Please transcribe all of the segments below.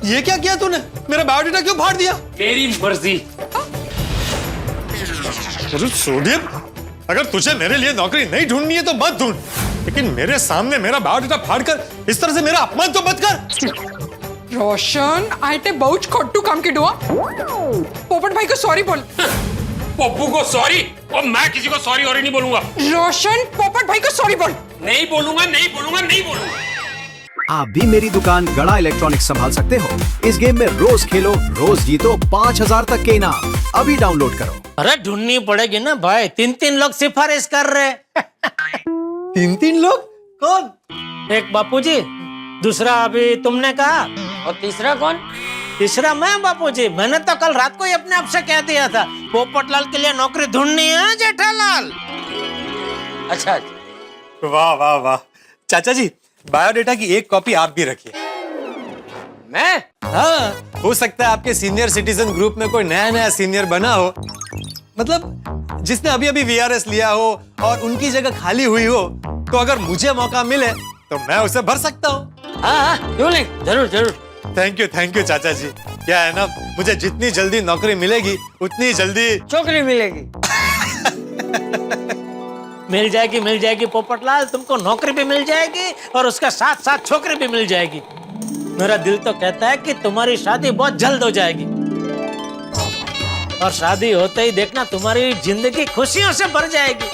ये क्या किया तूने? मेरा बायोडाटा क्यों फाड़ दिया? मेरी मर्जी। सोडियम, अगर तुझे मेरे लिए नौकरी नहीं ढूंढनी है तो मत ढूंढ, लेकिन मेरे सामने मेरा बायोडाटा फाड़कर इस तरह से मेरा अपमान तो मत कर। रोशन, आईटे बहुत खोटू काम की डुआ। पोपट भाई को सॉरी बोल। पप्पू को सॉरी? और मैं किसी को सॉरी और नहीं बोलूंगा। रोशन, पोपट भाई को सॉरी बोल। नहीं बोलूंगा, नहीं बोलूंगा, नहीं बोलूंगा। आप भी मेरी दुकान गड़ा इलेक्ट्रॉनिक्स संभाल सकते हो। इस गेम में रोज खेलो, रोज जीतो 5000 तक के इनाम। अभी डाउनलोड करो। अरे ढूंढनी पड़ेगी ना भाई, 3-3 लोग सिफारिश कर रहे। 3-3 लोग? कौन? एक बापूजी, दूसरा अभी तुमने कहा, और तीसरा कौन? तीसरा मैं बापूजी। मैंने तो कल रात को ही अपने आप से कह दिया था पोपटलाल के लिए नौकरी ढूंढनी है जेठालाल। अच्छा। वाह वाह वाह। चाचा जी, बायोडाटा की एक कॉपी आप भी रखिए। मैं? हाँ, हो सकता है आपके सीनियर सिटीजन ग्रुप में कोई नया नया सीनियर बना हो, मतलब जिसने अभी अभी वीआरएस लिया हो और उनकी जगह खाली हुई हो, तो अगर मुझे मौका मिले तो मैं उसे भर सकता हूँ। हाँ, क्यों नहीं, जरूर जरूर। थैंक यू चाचा जी। क्या है ना, मुझे जितनी जल्दी नौकरी मिलेगी उतनी जल्दी छोकरी मिलेगी। मिल जाएगी पोपटलाल, तुमको नौकरी भी मिल जाएगी और उसका साथ साथ छोकरी भी मिल जाएगी। मेरा दिल तो कहता है कि तुम्हारी शादी बहुत जल्द हो जाएगी और शादी होते ही देखना तुम्हारी जिंदगी खुशियों से भर जाएगी।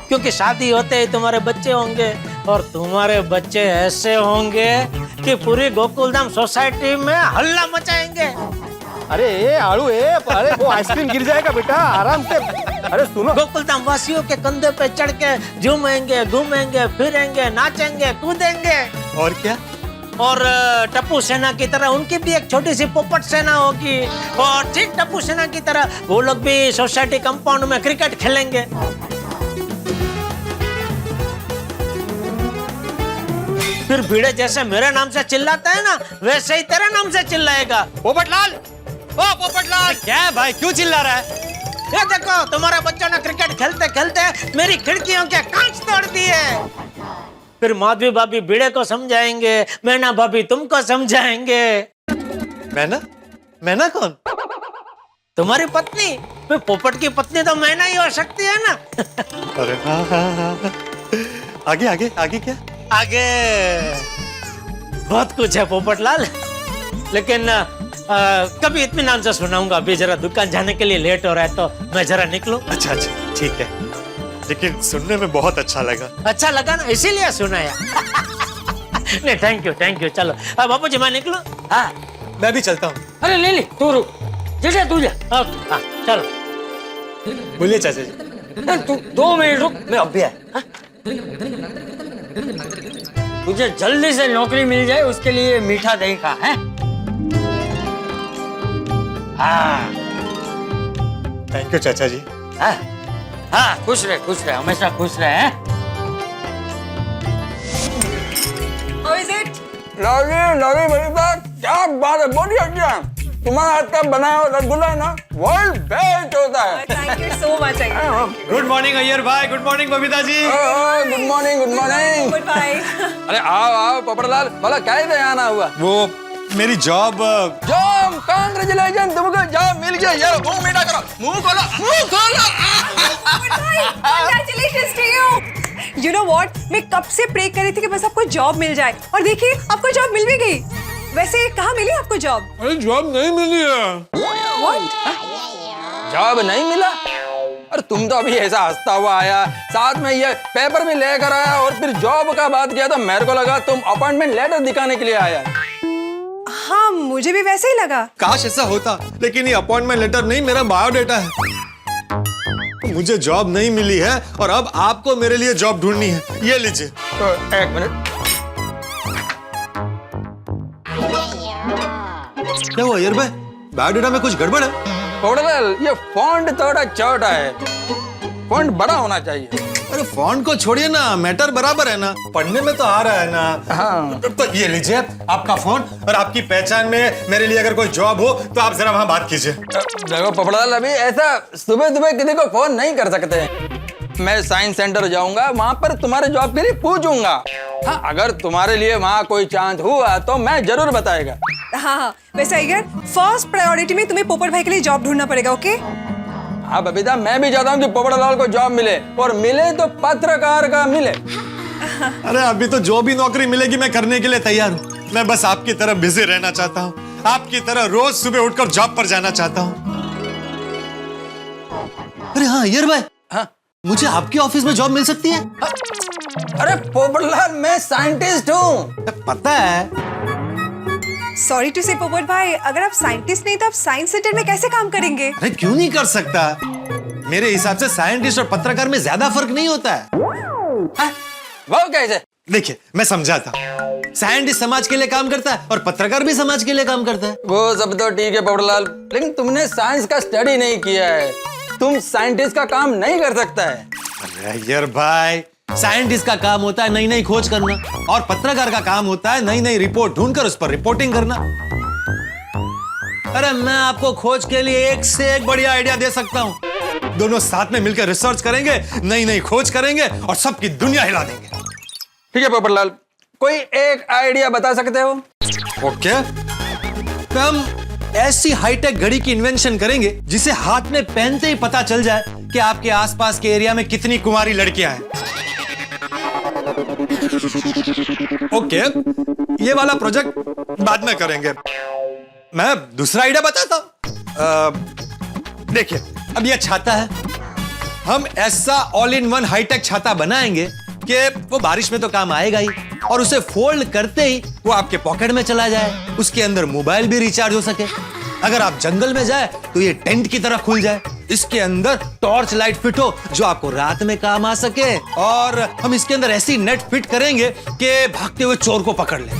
क्योंकि शादी होते ही तुम्हारे बच्चे होंगे और तुम्हारे बच्चे ऐसे होंगे कि पूरी गोकुलधाम सोसाइटी में हल्ला मचाएंगे। अरे आड़ू अरे वो आइसक्रीम गिर जाएगा बेटा, आराम से। अरे सुनो, गोकुलधाम वासियों के कंधे पे चढ़ के झूमेंगे, घूमेंगे, फिरेंगे, नाचेंगे, कूदेंगे। और क्या? और टप्पू सेना की तरह उनकी भी एक छोटी सी पोपट सेना होगी और ठीक टप्पू सेना की तरह वो लोग भी सोसाइटी कंपाउंड में क्रिकेट खेलेंगे। फिर भिड़े जैसे मेरे नाम से चिल्लाता है ना, वैसे ही तेरे नाम से चिल्लाएगा। पोपटलाल, ओ पोपटलाल, क्या है भाई, क्यों चिल्ला रहा है? ये देखो, तुम्हारे बच्चों ने क्रिकेट खेलते खेलते मेरी खिड़कियों के कांच तोड़ दिए। फिर माधवी भाभी भिड़े को समझाएंगे, मैना भाभी तुमको समझाएंगे। मैना कौन? तुम्हारी पत्नी। फिर पोपट की पत्नी तो मैना ही हो सकती है ना। अरे हाँ। आगे आगे आगे क्या? आगे बहुत कुछ है पोपटलाल, लेकिन कभी इत्मीनान से सुनाऊंगा। अभी जरा दुकान जाने के लिए लेट हो रहा है तो मैं जरा निकलूं। अच्छा, ठीक है, लेकिन सुनने में बहुत अच्छा लगा। अच्छा लगा ना, इसीलिए सुनाया। नहीं, थैंक यू। चलो बापू जी, मैं निकलूं? हाँ, मैं भी चलता हूँ। अरे ले तू रुक, जैसे तू जा। हाँ, चलो। बोलिए चाचा जी। तू 2 मिनट रुक, मैं अभी आया। तुझे जल्दी से नौकरी मिल जाए उसके लिए मीठा दही का है। हाँ, थैंक यू चाचा जी। हाँ, खुश रहे, हमेशा खुश रहे। हैं? लगी मेरी बात, क्या बात है, बहुत अच्छा। तुम्हारा हाथ का बनाया हुआ रसगुल्ला है ना, वर्ल्ड बेस्ट होता है। Thank you so much, Ayyar. Good morning Ayyar भाई, good morning Babita ji. Good morning. Goodbye. अरे आओ पोपटलाल, भला क्या ही आना हुआ? वो मेरी जॉब कांग्रेचुलेशन, तुमको जॉब मिल गया। यार मुंह मीठा करो, मुंह खोलो। Congratulations to you. You know what? मैं कब से प्रे कर रही थी कि बस आपको जॉब मिल जाए, और देखिए आपको जॉब मिल भी गई। वैसे कहाँ मिली आपको जॉब? अरे जॉब नहीं मिली है। What? जॉब नहीं मिला? अरे तुम तो अभी ऐसा हंसता हुआ आया, साथ में ये पेपर भी लेकर आया और फिर जॉब का बात किया तो मेरे को लगा तुम अपॉइंटमेंट लेटर दिखाने के लिए आया। हाँ, मुझे भी वैसे ही लगा। काश ऐसा होता, लेकिन ये अपॉइंटमेंट लेटर नहीं, मेरा बायोडाटा है। मुझे जॉब नहीं मिली है और अब आपको मेरे लिए जॉब ढूंढनी है। ये लीजिए। तो एक मिनट, क्या हुआ अय्यर भाई, बायोडाटा में कुछ गड़बड़ है? पोपटलाल, ये फॉन्ट थोड़ा छोटा है, फॉन्ट बड़ा होना चाहिए। अरे फॉन्ट को छोड़िए ना, मैटर बराबर है ना, पढ़ने में तो आ रहा है ना। हाँ। तो ये लीजिए आपका फोन, और आपकी पहचान में मेरे लिए अगर कोई जॉब हो तो आप जरा वहां बात कीजिए। देखो पोपटलाल, अभी ऐसा सुबह सुबह किसी को फोन नहीं कर सकते। मैं साइंस सेंटर जाऊंगा, वहां पर तुम्हारे जॉब के लिए पूछूंगा। हाँ, अगर तुम्हारे लिए वहां कोई चांस हुआ तो मैं जरूर बताएगा। हाँ, वैसे अगर फर्स्ट प्रायोरिटी में तुम्हें पोपट भाई के लिए जॉब ढूंढना पड़ेगा, ओके? हाँ बबीता, मैं भी चाहता हूँ कि पोपटलाल को जॉब मिले, और मिले तो पत्रकार का मिले। अरे अभी तो जो भी नौकरी मिलेगी मैं करने के लिए तैयार हूँ। मैं बस आपकी तरह बिजी रहना चाहता हूँ, आपकी तरह रोज सुबह उठकर जॉब पर जाना चाहता हूँ। अरे हाँ अय्यर भाई, हाँ? मुझे आपके ऑफिस में जॉब मिल सकती है? अरे पोपटलाल, मैं साइंटिस्ट हूँ। पता है। सॉरी टू से पोपट भाई, अगर आप साइंटिस्ट नहीं तो आप साइंस सेंटर में कैसे काम करेंगे? अरे क्यों नहीं कर सकता? मेरे हिसाब से साइंटिस्ट और पत्रकार में ज्यादा फर्क नहीं होता है। हाँ? वो कैसे? देखिए मैं समझाता हूँ। साइंटिस्ट समाज के लिए काम करता है और पत्रकार भी समाज के लिए काम करता है। वो सब तो ठीक है पोपटलाल, लेकिन तुमने साइंस का स्टडी नहीं किया है, तुम साइंटिस्ट का काम नहीं कर सकता है। अरे अय्यर भाई, साइंटिस्ट का काम होता है नई नई खोज करना, और पत्रकार का काम होता है नई नई रिपोर्ट ढूंढकर उस पर रिपोर्टिंग करना। अरे मैं आपको खोज के लिए एक से एक बढ़िया आइडिया दे सकता हूँ। दोनों साथ में मिलकर रिसर्च करेंगे, नई नई खोज करेंगे और सबकी दुनिया हिला देंगे। ठीक है पोपटलाल, कोई एक आइडिया बता सकते हो? ओके, तो हम ऐसी हाईटेक घड़ी की इन्वेंशन करेंगे जिसे हाथ में पहनते ही पता चल जाए कि आपके आसपास के एरिया में कितनी कुंवारी लड़कियां हैं। ओके, ये वाला प्रोजेक्ट बाद में करेंगे। मैं दूसरा आइडिया बताता हूं। देखिए, अब यह छाता है, हम ऐसा ऑल इन वन हाईटेक छाता बनाएंगे कि वो बारिश में तो काम आएगा ही, और उसे फोल्ड करते ही वो आपके पॉकेट में चला जाए, उसके अंदर मोबाइल भी रिचार्ज हो सके। अगर आप जंगल में जाए तो ये टेंट की तरह खुल जाए, इसके अंदर टॉर्च लाइट फिट हो जो आपको रात में काम आ सके, और हम इसके अंदर ऐसी नेट फिट करेंगे कि भागते हुए चोर को पकड़ ले।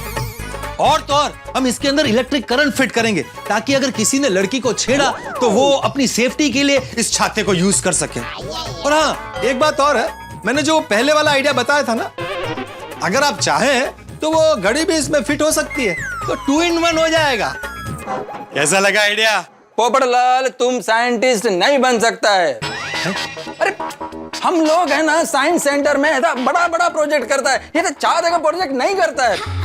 और तो और हम इसके अंदर इलेक्ट्रिक करंट फिट करेंगे ताकि अगर किसी ने लड़की को छेड़ा तो वो अपनी सेफ्टी के लिए इस छाते को यूज कर सके। और हाँ, एक बात और है, मैंने जो पहले वाला आइडिया बताया था ना, अगर आप चाहें तो वो घड़ी भी इसमें फिट हो सकती है, तो 2 in 1 हो जाएगा। कैसा लगा आइडिया? पोपटलाल, तुम साइंटिस्ट नहीं बन सकता है। अरे हम लोग है ना, साइंस सेंटर में ऐसा बड़ा बड़ा प्रोजेक्ट करता है, ये तो चाहते का प्रोजेक्ट नहीं करता है।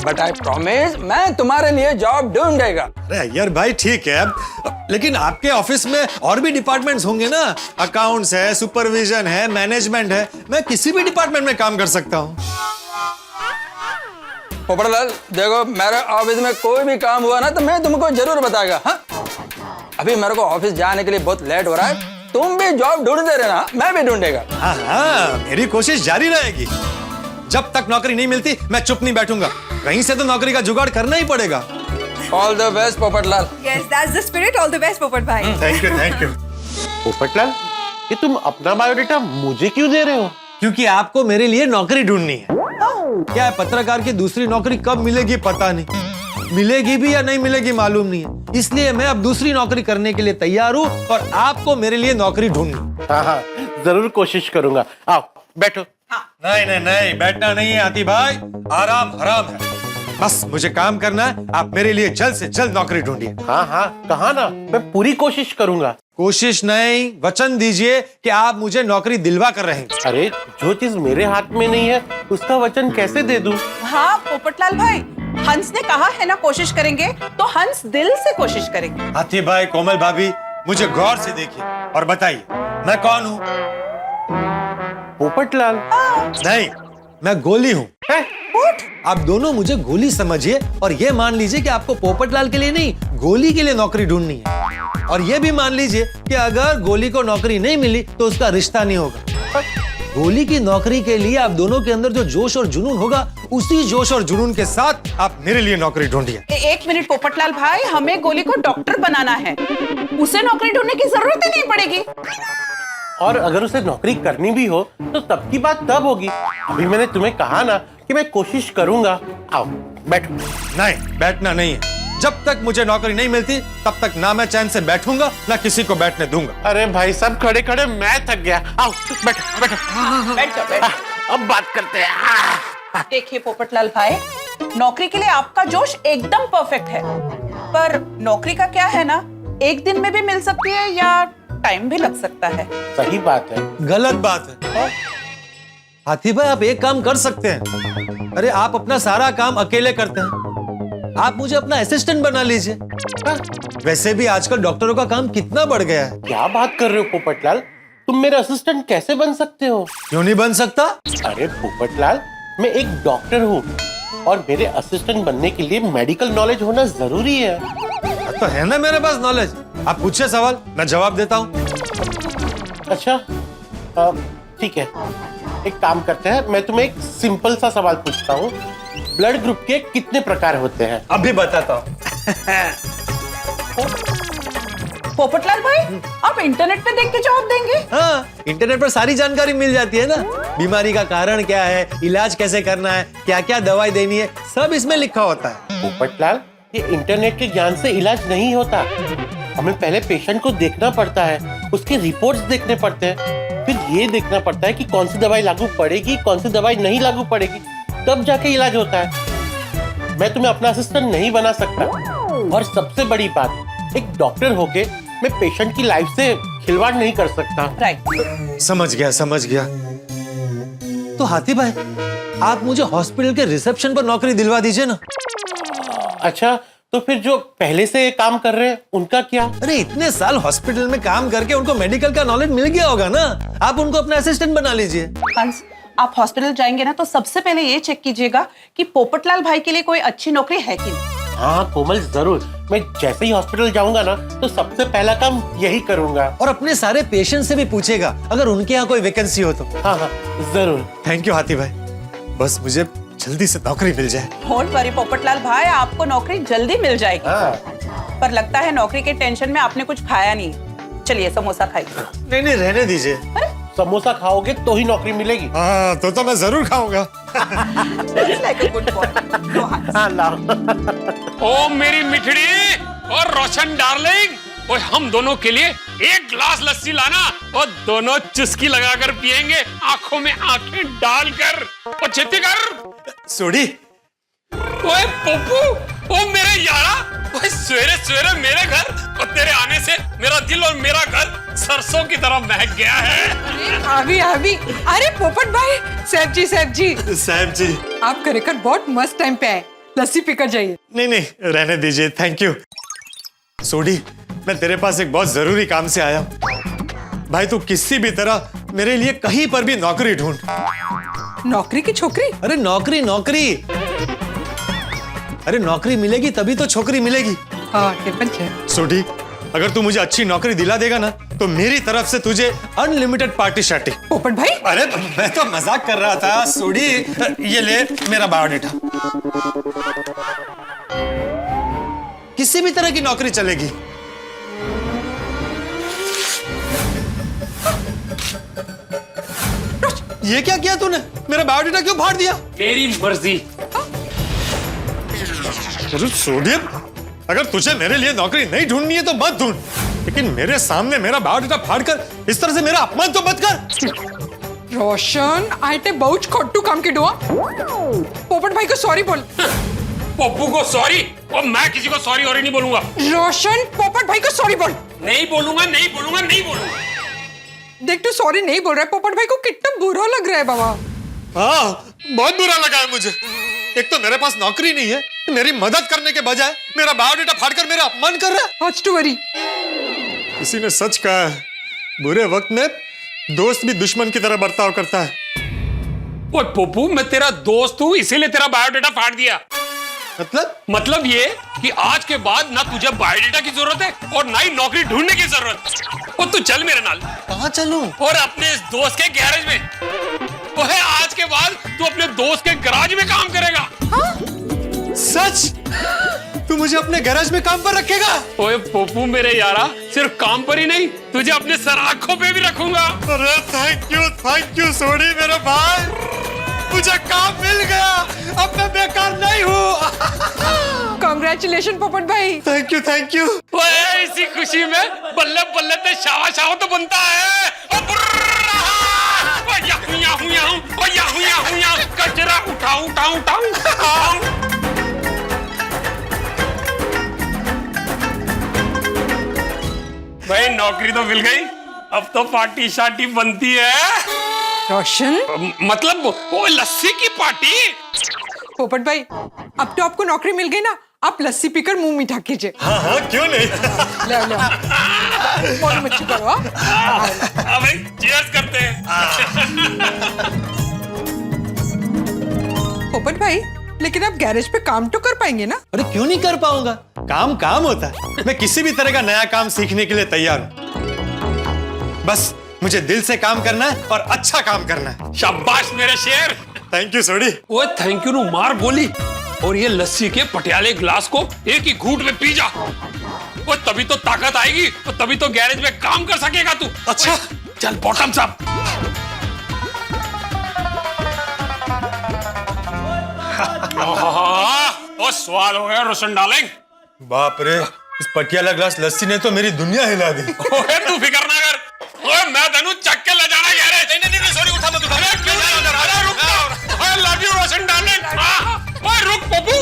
बट आई प्रॉमिस, मैं तुम्हारे लिए जॉब ढूंढेगा। अरे अय्यर भाई ठीक है, लेकिन आपके ऑफिस में और भी डिपार्टमेंट्स होंगे ना, अकाउंट्स है, सुपरविजन है, मैनेजमेंट है, मैं किसी भी डिपार्टमेंट में काम कर सकता हूँ। पोपटलाल देखो, मेरे ऑफिस में कोई भी काम हुआ ना तो मैं तुमको जरूर बताएगा। हाँ, अभी मेरे को ऑफिस जाने के लिए बहुत लेट हो रहा है, तुम भी जॉब ढूंढते रहना, मैं भी ढूंढेगा। हाँ हाँ, मेरी कोशिश जारी रहेगी। जब तक नौकरी नहीं मिलती मैं चुप नहीं बैठूंगा, कहीं से तो नौकरी का जुगाड़ करना ही पड़ेगा। All the best Popatlal. Yes, that's the spirit. All the best, पोपट भाई। Thank you thank you. Popatlal, ये तुम अपना बायोडेटा मुझे क्यों दे रहे हो? क्योंकि आपको मेरे लिए नौकरी ढूंढनी है। क्या है, पत्रकार की दूसरी नौकरी कब मिलेगी पता नहीं, मिलेगी भी या नहीं मिलेगी मालूम नहीं है, इसलिए मैं अब दूसरी नौकरी करने के लिए तैयार हूँ और आपको मेरे लिए नौकरी ढूंढनी। हाँ हाँ, जरूर कोशिश करूंगा। आओ बैठो। नहीं नहीं नहीं, बैठना नहीं है आती भाई, आराम हराम है। बस मुझे काम करना है, आप मेरे लिए जल्द से जल्द नौकरी ढूंढिए। हाँ हाँ, कहा ना, मैं पूरी कोशिश करूंगा। कोशिश नहीं, वचन दीजिए कि आप मुझे नौकरी दिलवा कर रहेंगे। अरे जो चीज मेरे हाथ में नहीं है उसका वचन कैसे दे दूं? हाँ पोपटलाल भाई, हंस ने कहा है ना कोशिश करेंगे, तो हंस दिल से कोशिश करेंगे। हाथी भाई, कोमल भाभी, मुझे गौर से देखिए और बताइए मैं कौन हूँ? पोपटलाल? नहीं, मैं गोली हूँ। आप दोनों मुझे गोली समझिए और ये मान लीजिए कि आपको पोपटलाल के लिए नहीं, गोली के लिए नौकरी ढूंढनी है। और ये भी मान लीजिए कि अगर गोली को नौकरी नहीं मिली तो उसका रिश्ता नहीं होगा। गोली की नौकरी के लिए आप दोनों के अंदर जो जोश और जुनून होगा, उसी जोश और जुनून के साथ आप मेरे लिए नौकरी ढूंढिए। 1 मिनट पोपटलाल भाई, हमें गोली को डॉक्टर बनाना है, उसे नौकरी ढूंढने की जरूरत ही नहीं पड़ेगी। और अगर उसे नौकरी करनी भी हो तो तब की बात तब होगी। अभी मैंने तुम्हें कहा ना कि मैं कोशिश करूंगा। आओ बैठो। नहीं, बैठना नहीं है। जब तक मुझे नौकरी नहीं मिलती तब तक ना मैं चैन से बैठूंगा ना किसी को बैठने दूंगा। अरे भाई साहब, खड़े खड़े मैं थक गया। आओ बैठो बैठो। बैठ जाओ, बैठ। अब बात करते हैं। देखिए पोपटलाल भाई, नौकरी के लिए आपका जोश एकदम परफेक्ट है, पर नौकरी का क्या है ना, 1 दिन में भी मिल सकती है या टाइम भी लग सकता है। सही बात है। गलत बात है। हाथी भाई आप एक काम कर सकते हैं। अरे आप अपना सारा काम अकेले करते हैं, आप मुझे अपना असिस्टेंट बना लीजिए। वैसे भी आजकल डॉक्टरों का काम कितना बढ़ गया है। क्या बात कर रहे हो पोपटलाल, तुम मेरे असिस्टेंट कैसे बन सकते हो? क्यों नहीं बन सकता? अरे पोपटलाल, मैं एक डॉक्टर हूँ और मेरे असिस्टेंट बनने के लिए मेडिकल नॉलेज होना जरूरी है। तो है ना मेरे पास नॉलेज। आप पूछे सवाल, मैं जवाब देता हूँ। अच्छा ठीक है, एक काम करते हैं, मैं तुम्हें एक सिंपल सा सवाल पूछता हूँ। ब्लड ग्रुप के कितने प्रकार होते हैं? अभी बताता हूँ। पोपटलाल भाई, आप इंटरनेट पे देख के जवाब देंगे? हाँ, इंटरनेट पर सारी जानकारी मिल जाती है ना। बीमारी का कारण क्या है, इलाज कैसे करना है, क्या क्या दवाई देनी है, सब इसमें लिखा होता है। पोपटलाल, ये इंटरनेट के ज्ञान से इलाज नहीं होता। हमें पहले पेशेंट को देखना पड़ता है, उसके रिपोर्ट्स देखने पड़ते हैं, फिर ये देखना पड़ता है कि कौन सी दवाई लागू पड़ेगी, कौन सी दवाई नहीं लागू पड़ेगी, तब जाके इलाज होता है। मैं तुम्हें अपना असिस्टेंट नहीं बना सकता। और सबसे बड़ी बात, एक डॉक्टर होके मैं पेशेंट की लाइफ से खिलवाड़ नहीं कर सकता। राइट। समझ गया। तो हाथी भाई, आप मुझे हॉस्पिटल के रिसेप्शन पर नौकरी दिलवा दीजिए ना। अच्छा, तो फिर जो पहले से काम कर रहे हैं उनका क्या? अरे इतने साल हॉस्पिटल में काम करके उनको मेडिकल का नॉलेज मिल गया होगा ना, आप उनको अपना असिस्टेंट बना लीजिए। हंस, आप हॉस्पिटल जाएंगे ना तो सबसे पहले ये चेक कीजिएगा कि पोपटलाल भाई के लिए कोई अच्छी नौकरी है कि नहीं। हाँ कोमल, जरूर। मैं जैसे ही हॉस्पिटल जाऊंगा ना तो सबसे पहला काम यही करूंगा। और अपने सारे पेशेंट से भी पूछेगा अगर उनके यहाँ कोई वैकेंसी हो तो। हाँ जरूर। थैंक यू हाथी भाई, बस मुझे जल्दी से नौकरी मिल जाए। डोंट वरी पोपटलाल भाई, आपको नौकरी जल्दी मिल जाएगी। हाँ। पर लगता है नौकरी के टेंशन में आपने कुछ खाया नहीं। चलिए समोसा खाइए। नहीं रहने दीजिए। समोसा खाओगे तो ही नौकरी मिलेगी। हाँ तो मैं जरूर खाऊंगा। Like a good boy. No hands. हाँ लाओ। ओ मेरी मिठड़ी और रोशन डार्लिंग, ओए हम दोनों के लिए एक गिलास लस्सी लाना और दोनों चुस्की लगाकर पिएंगे, आंखों में आंखें डालकर। और छेती कर सोडी। ओए पप्पू, ओ मेरे यारा, ओए सवेरे सवेरे मेरे घर और तेरे आने से मेरा दिल और मेरा घर सरसों की तरह महक गया है। अभी अरे पोपट भाई, साहब जी आप खरेखर बहुत मस्त टाइम पे आए। लस्सी पीकर जाइए। नहीं रहने दीजिए, थैंक यू। सोडी, मैं तेरे पास एक बहुत जरूरी काम से आया हूँ। भाई तू किसी भी तरह मेरे लिए कहीं पर भी नौकरी ढूंढ। नौकरी की छोकरी? अरे नौकरी। अरे नौकरी मिलेगी तभी तो छोकरी मिलेगी। हाँ है। सोडी, अगर तू मुझे अच्छी नौकरी दिला देगा ना तो मेरी तरफ से तुझे अनलिमिटेड पार्टी शार्टी। पोपट भाई, अरे मैं तो मजाक कर रहा था सोडी। ये ले मेरा बायोडेटा। किसी भी तरह की नौकरी चलेगी। ये क्या किया तूने? मेरा बायोडेटा क्यों फाड़ दिया? मेरी मर्जी। सोडियम, अगर तुझे मेरे लिए नौकरी नहीं ढूंढनी है तो मत ढूंढ, लेकिन मेरे सामने मेरा बायोडेटा फाड़कर इस तरह से मेरा अपमान तो मत कर। रोशन, आइटे बहुत खोटू काम की डुआ। पोपट भाई को सॉरी बोल। पप्पू को सॉरी? और मैं किसी को सॉरी और नहीं बोलूंगा। रोशन, पोपट भाई को सॉरी बोल। नहीं बोलूंगा। देख तू सॉरी नहीं बोल रहा है, पोपट भाई को कितना बुरा लग रहा है बाबा। हाँ, बहुत बुरा लगा है मुझे। एक तो मेरे पास नौकरी नहीं है, मेरी मदद करने के बजाय मेरा बायोडेटा फाड़कर मेरा अपमान कर रहा है। Not to worry. किसी ने सच कहा है, बुरे वक्त में दोस्त भी दुश्मन की तरह बर्ताव करता है। ओए पप्पू, मैं तेरा दोस्त हूँ इसीलिए तेरा बायोडेटा फाड़ दिया। मतलब ये कि आज के बाद ना तुझे बायोडेटा की जरूरत है और ना ही नौकरी ढूंढने की जरूरत। और तू चल मेरे नाल। कहाँ चलूं? और अपने इस दोस्त के गैरेज में। ओए आज के बाद तू अपने दोस्त के गैराज में काम करेगा। सच? तू मुझे अपने गैराज में काम पर रखेगा? ओए पप्पू मेरे यारा, सिर्फ काम पर ही नहीं, तुझे अपने सर आंखों पे भी रखूंगा। अरे थैंक यू सोडी मेरे भाई, मुझे काम मिल गया, अब मैं बेकार नहीं हूँ। कांग्रेचुलेशन पोपट भाई। Thank you. ओए इसी खुशी में बल्ले बल्ले ते शावा तो बनता है। कचरा उठाऊं। भाई नौकरी तो मिल गई, अब तो पार्टी शार्टी बनती है। रोशन, मतलब वो लस्सी की पार्टी। पोपट भाई, अब तो आपको नौकरी मिल गई ना, आप लस्सी पीकर मुंह मीठा कीजिए। हाँ हाँ, क्यों नहीं। ले ले, मौज मस्ती करो। हाँ भाई, चीयर्स करते हैं। पोपट भाई, लेकिन आप गैरेज पे काम तो कर पाएंगे ना? अरे क्यों नहीं कर पाऊंगा, काम काम होता है। मैं किसी भी तरह का नया काम सीखने के लिए तैयार हूँ। बस मुझे दिल से काम करना है और अच्छा काम करना है। शाबाश मेरे शेर। थैंक यू सोडी। वो थैंक यू नु मार बोली, और ये लस्सी के पटियाले गिलास को एक ही घूंट में पी जा। वो तभी तो ताकत आएगी, तो तभी तो गैरेज में काम कर सकेगा तू। अच्छा चल बॉटम्स अप। ओ स्वाद हो गया रोशन डार्लिंग। बाप रे, इस पटियाला ग्लास लस्सी ने तो मेरी दुनिया हिला दी। ओए तू फिक्र ना कर, ओए मैं तनु चक के ले जाना गैरेज। नहीं सॉरी, उठा मत, उठा। अरे रुक जा, I love you Roshan darling. ओए रुक पप्पू।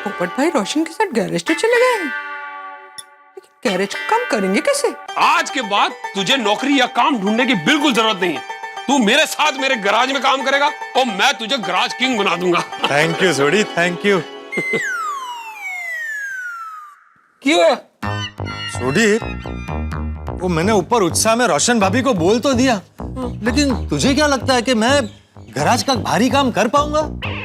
पोपट भाई रोशन के साथ गैरेज तो चले गए हैं, लेकिन गैरेज का काम करेंगे कैसे? आज के बाद तुझे नौकरी या काम ढूंढने की बिल्कुल जरूरत नहीं है। तू मेरे साथ मेरे गराज में काम करेगा और मैं तुझे गराज किंग बना दूंगा। Thank you Sodhi, thank you. क्यों है? सोडी, वो मैंने ऊपर उत्साह में रोशन भाभी को बोल तो दिया, लेकिन तुझे क्या लगता है कि मैं गराज का भारी काम कर पाऊंगा?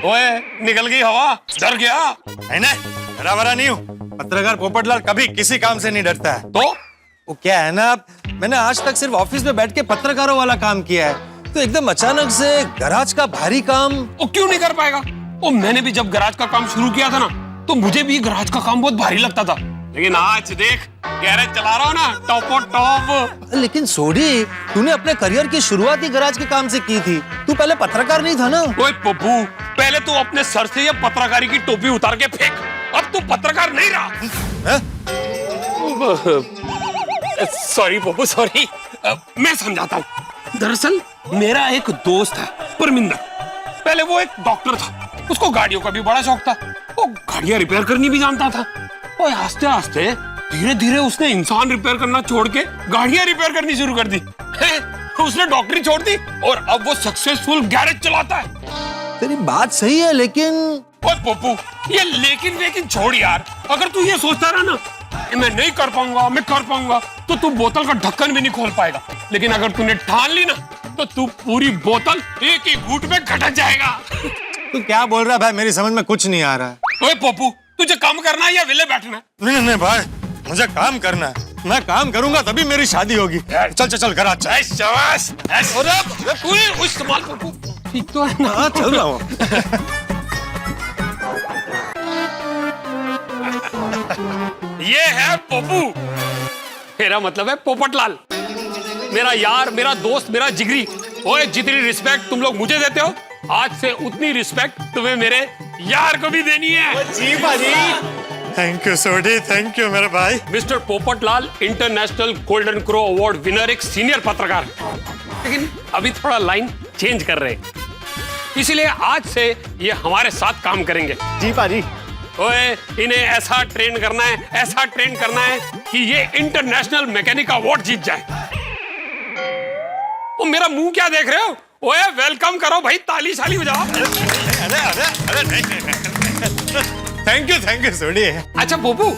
ओए निकल गई हवा, डर गया? नहीं, डरा वरा नहीं हूँ। पत्रकार पोपटलाल कभी किसी काम से नहीं डरता है। तो वो क्या है ना, मैंने आज तक सिर्फ ऑफिस में बैठ के पत्रकारों वाला काम किया है, तो एकदम अचानक से गराज का भारी काम। वो क्यों नहीं कर पाएगा? वो मैंने भी जब गराज का काम शुरू किया था ना, तो मुझे भी गराज का काम बहुत भारी लगता था, लेकिन आज देख गैरेज चला रहा हूँ ना, टॉपो टॉप। लेकिन सोडी, तूने अपने करियर की शुरुआत ही गराज के काम से की थी। तू पहले पत्रकार नहीं था ना? ओए पप्पू, पहले तू अपने सर से ये पत्रकारी की टोपी उतार के फेंक। अब तू पत्रकार नहीं रहा। Sorry Pappu, sorry. मैं समझाता हूँ। दरअसल मेरा एक दोस्त है परमिंदर, पहले वो एक डॉक्टर था, उसको गाड़ियों का भी बड़ा शौक था, वो गाड़ियां रिपेयर करनी भी जानता था। और आस्ते आस्ते धीरे धीरे उसने इंसान रिपेयर करना छोड़ के गाड़ियां रिपेयर करनी शुरू कर दी। उसने डॉक्टरी छोड़ दी और अब वो सक्सेसफुल गैरेज चलाता है। तेरी बात सही है, लेकिन ओए पप्पू, ये लेकिन छोड़ यार। अगर तू ये सोचता रहा ना मैं नहीं कर पाऊंगा, मैं कर पाऊंगा, तो तू बोतल का ढक्कन भी नहीं खोल पाएगा। लेकिन अगर तूने ठान ली ना, तो तू पूरी बोतल एक ही घूंट में घटक जाएगा। तू क्या बोल रहा है भाई? मेरी समझ में कुछ नहीं आ रहा है। ओए पप्पू, तुझे काम करना है या विले बैठना है? नहीं भाई, मुझे काम करना है। मैं काम करूंगा तभी मेरी शादी होगी। चल चल चल, गराज चल। शाबाश। अरे तू ही इस्तेमाल पप्पू, ठीक तो है ना? हाँ, चल रहा हूँ। ये है पप्पू, मेरा मतलब है पोपटलाल, मेरा यार, मेरा दोस्त, मेरा जिगरी। ओए जितनी रिस्पेक्ट तुम लोग मुझे देते हो, आज से उतनी रिस्पेक्ट तुम्हें मेरे यार को भी देनी है। जी भाजी। Thank you Sodhi, thank you मेरे भाई। Mister Popatlal international golden crow award winner, एक सीनियर पत्रकार, लेकिन अभी थोड़ा लाइन चेंज कर रहे हैं, इसीलिए आज से ये हमारे साथ काम करेंगे। जी पाजी। ओए इन्हें ऐसा ट्रेन करना है, ऐसा ट्रेन करना है कि ये इंटरनेशनल मैकेनिक अवार्ड जीत जाए। ओ मेरा मुंह क्या देख रहे हो? ओए वेलकम करो भाई, ताली शाली बजाओ। अरे नहीं। थैंक यू सोडी। अच्छा पोपू,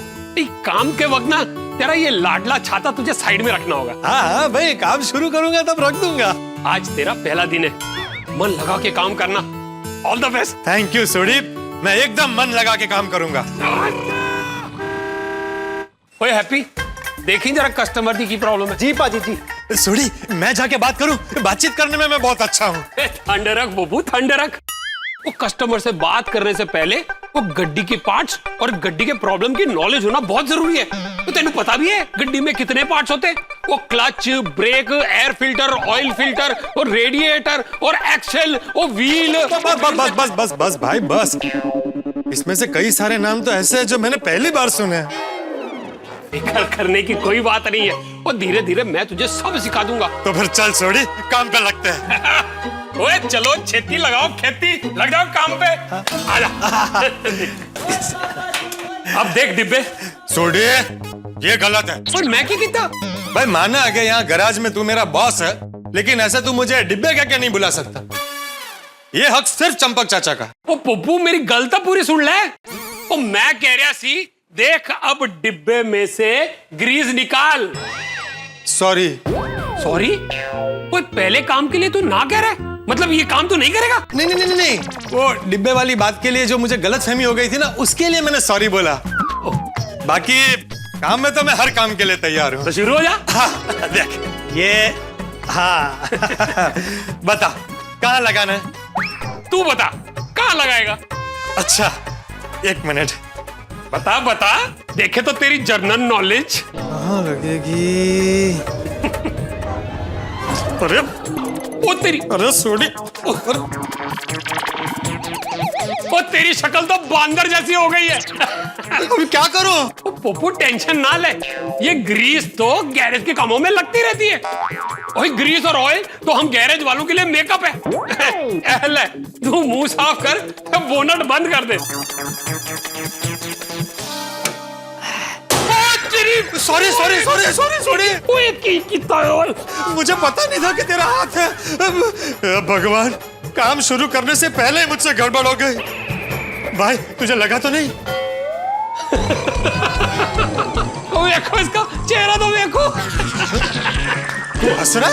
काम के वक्त ना तेरा ये लाडला छाता तुझे साइड में रखना होगा। हाँ भाई, काम शुरू करूंगा तब रख दूंगा। आज तेरा पहला दिन है, मन लगा के काम करना। All the best. Thank you Sodhi, मैं एकदम मन लगा के काम करूंगा। ओए हैप्पी, देखिए जरा कस्टमर की प्रॉब्लम है। जी पाजी जी। सोडी, मैं जाके बात करूं? बातचीत करने में मैं बहुत अच्छा हूँ। ठंड रख बबू, ठंड रख। वो कस्टमर से बात करने से पहले वो गड्डी के पार्ट्स और गड्डी के प्रॉब्लम की नॉलेज होना बहुत जरूरी है। तो तेनू पता भी है गड्डी में कितने पार्ट्स होते हैं? वो clutch, brake, air filter, oil filter, और रेडिएटर, और एक्सेल, और व्हील। बस भाई बस। इसमें से कई सारे नाम तो ऐसे हैं जो मैंने पहली बार सुने हैं। फिक्र करने की कोई बात नहीं है, और धीरे धीरे मैं तुझे सब सिखा दूंगा। तो फिर चल सोडी, काम पे लगते हैं। ओए चलो, खेती लगाओ, खेती लग जाओ काम पे। आजा। अब देख डिब्बे, सोडी, ये गलत है। और मैं क्या किया? भाई माना है कि यहाँ गैराज में तू मेरा बॉस है, लेकिन ऐसे तू मुझे डिब्बे क्या नहीं बुला सकता। ये हक सिर्फ चंपक चाचा का। ओ पप्पू मेरी गल तो पूरी सुन ले। ओ मैं कह रहा सी, देख अब डिब्बे में से ग्रीस निकाल। सॉरी। सॉरी? ओए पहले काम के लिए तू ना कह रहा है, मतलब ये काम तू नहीं करेगा? नहीं नहीं नहीं नहीं, वो डिब्बे वाली बात के लिए जो मुझे गलतफहमी हो गई थी ना, उसके लिए मैंने सॉरी बोला। बाकी काम में तो मैं हर काम के लिए तैयार हूँ। तो शुरू हो जा। हाँ, देख ये, हाँ बता कहाँ लगाना है? तू बता कहाँ लगाएगा? अच्छा 1 मिनट। बता बता, देखे तो तेरी जनरल नॉलेज। कहाँ लगेगी? अरे ओ तेरी, अरे सोडी, ओ तेरी शक्ल तो बांदर जैसी हो गई है। अभी क्या करूं? ओ पप्पू टेंशन ना ले, ये ग्रीस तो गैरेज के कामों में लगती रहती है। ओए ग्रीस और ऑयल तो हम गैरेज वालों के लिए मेकअप है। ले तू मुंह साफ कर, बोनट बंद कर दे। Sorry sorry sorry sorry sorry. ओए कितना है? मुझे पता नहीं था कि तेरा हाथ है। अब भगवान, काम शुरू करने से पहले ही मुझसे गड़बड़ हो गई। भाई तुझे लगा तो नहीं? देखो इसका चेहरा तो देखो। तू हंस रहा?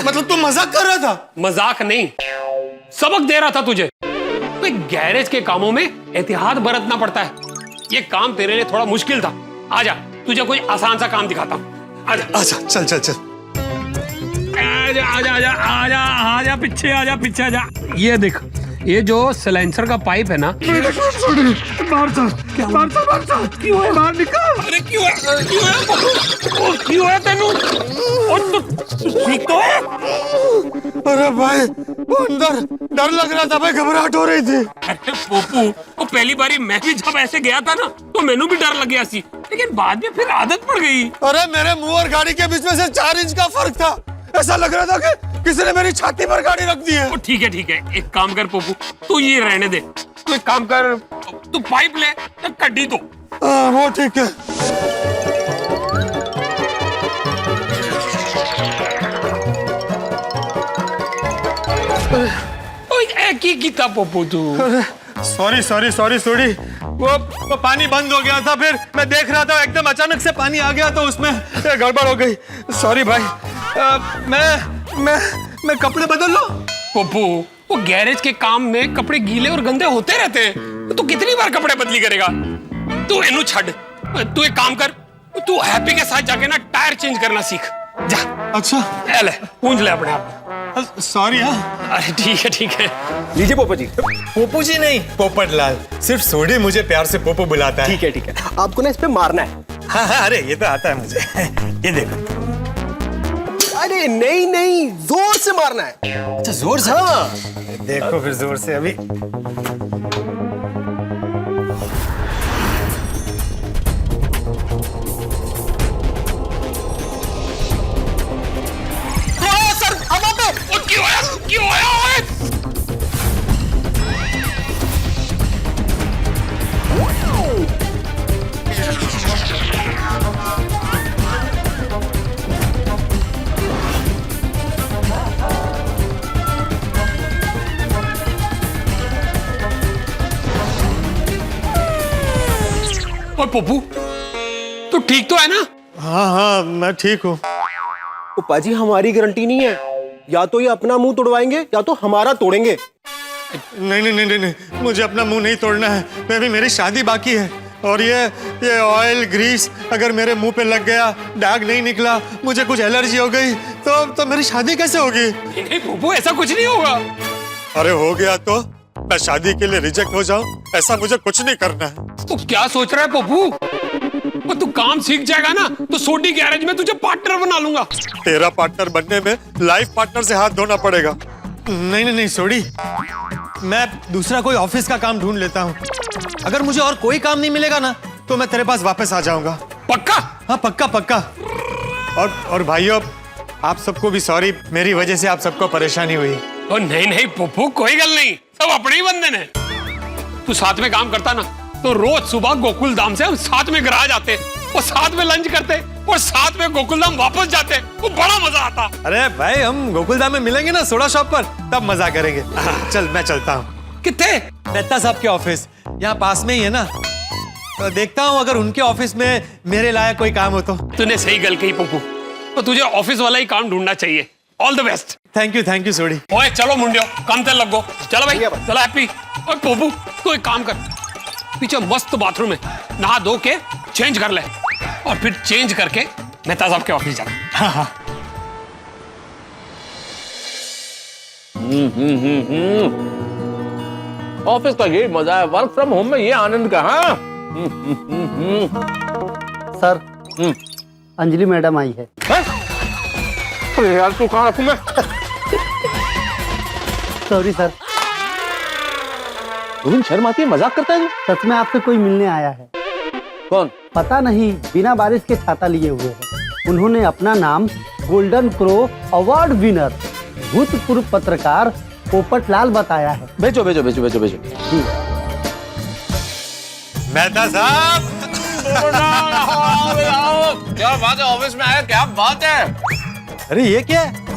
मतलब तू मजाक कर रहा था? मजाक नहीं, सबक दे रहा था तुझे। तो गैरेज के कामों में एहतियात बरतना पड़ता है। ये काम तेरे लिए थोड़ा मुश्किल था। आजा तुझे कोई आसान सा काम दिखाता हूँ। आजा अच्छा चल चल चल। आजा आजा आजा आजा आजा पीछे आजा पीछे आजा। ये देख, ये जो सिलेंसर का पाइप है ना, क्यों है बाहर निकल। अरे क्यों है क्यों है तेनू? ठीक तो है? अरे भाई वो अंदर डर लग रहा था भाई, घबराहट हो रही थी। अरे पोपू, वो पहली बारी मैं भी जब ऐसे गया था ना, तो मैनू भी डर लग गया सी, लेकिन बाद में फिर आदत पड़ गई। अरे मेरे मुंह और गाड़ी के बीच में से 4 इंच का फर्क था। ऐसा लग रहा था कि किसी ने मेरी छाती पर गाड़ी रख दी है। ठीक है ठीक है, एक काम कर पोपू, तू ये रहने दे। तू एक काम कर, तू पाइप ले, कड्डी दो। वो ठीक है। की किता पोपू तू? सॉरी सॉरी सॉरी सॉरी, वो पानी बंद हो गया था, फिर मैं देख रहा था एकदम अचानक से पानी आ गया तो उसमें गड़बड़ हो गई। सॉरी भाई। मैं कपड़े बदल लो। पोपू, वो गैरेज के काम में कपड़े गीले और गंदे होते रहते हैं, तो कितनी बार कपड़े बदली करेगा? तू इन्हू छड़, तू एक काम कर, तू हैप्पी के साथ जाके ना टायर चेंज करना सीख जा। अच्छा ले पूंछ ले अपने आप। सॉरी। हाँ अरे ठीक है। लीजिए पोपो जी। पोपू जी नहीं, पोपट लाल। सिर्फ सोडी मुझे प्यार से पोपो बुलाता है। ठीक है, आपको ना इस पे मारना है। हाँ हाँ, अरे ये तो आता है मुझे। ये देखो। अरे नहीं, जोर से मारना है। अच्छा जोर से? हाँ। देखो फिर जोर से अभी। क्यों आया? ओए पप्पू, तू ठीक तो है ना? हाँ मैं ठीक हूँ। पाजी हमारी गारंटी नहीं है, या तो ये अपना मुंह तोड़वाएंगे या तो हमारा तोड़ेंगे। नहीं, मुझे अपना मुंह नहीं तोड़ना है। मैं भी, मेरी शादी बाकी है। और ये ऑयल ग्रीस अगर मेरे मुंह पे लग गया, दाग नहीं निकला, मुझे कुछ एलर्जी हो गई तो मेरी शादी कैसे होगी? नहीं पप्पू, ऐसा कुछ नहीं होगा। अरे हो गया तो मैं शादी के लिए रिजेक्ट हो जाऊं, ऐसा मुझे कुछ नहीं करना है। तू क्या सोच रहा है पप्पू? तू काम सीख जाएगा ना तो सोडी गैरेज में तुझे पार्टनर बना लूंगा। तेरा पार्टनर बनने में लाइफ पार्टनर से हाथ धोना पड़ेगा। नहीं सोडी, मैं दूसरा कोई ऑफिस का काम ढूंढ लेता हूँ। अगर मुझे और कोई काम नहीं मिलेगा ना तो मैं तेरे पास वापस आ जाऊंगा। पक्का? हाँ पक्का। और भाइयों, आप सबको भी सॉरी, मेरी वजह से आप सबको परेशानी हुई। नहीं पप्पू, कोई गल नहीं, सब अपने ही बंदे ने। तू साथ में काम करता ना तो रोज सुबह गोकुल धाम से हम साथ में गराज आते वो साथ में लंच करते और साथ में गोकुलधाम वापस जाते, वो बड़ा मजा आता। अरे भाई हम गोकुलधाम में मिलेंगे ना सोडा शॉप पर, तब मजा करेंगे। चल मैं चलता हूँ। कितने? मेहता साहब के ऑफिस यहाँ पास में ही है ना, तो देखता हूँ अगर उनके ऑफिस में मेरे लायक कोई काम हो तो। तूने सही गल कही पप्पू, तो तुझे ऑफिस वाला ही काम ढूंढना चाहिए। All the best. Thank you Sodhi. ओए चलो मुंडियो, काम ते लगो। चलो भाई, चलो हैप्पी। और पप्पू तू एक काम कर, पीछे मस्त बाथरूम है, नहा धो के चेंज कर ले और फिर चेंज करके मेहता साहब के ऑफिस जाना। ऑफिस का ये मजा है, वर्क फ्रॉम होम में ये आनंद कहाँ। सर अंजलि मैडम आई है। अरे यार तू कहाँ रखूं मैं? Sorry sir. तुम शर्म आती है, मजाक करता है तू? सच में आपसे कोई मिलने आया है। कौन? पता नहीं, बिना बारिश के छाता लिए हुए है। उन्होंने अपना नाम गोल्डन क्रो अवार्ड विनर भूतपूर्व पत्रकार पोपटलाल बताया है। भेजो भेजो भेजो भेजो भेजो। मेहता साहब क्या बात है, ऑफिस में आया, क्या बात है? अरे ये क्या है,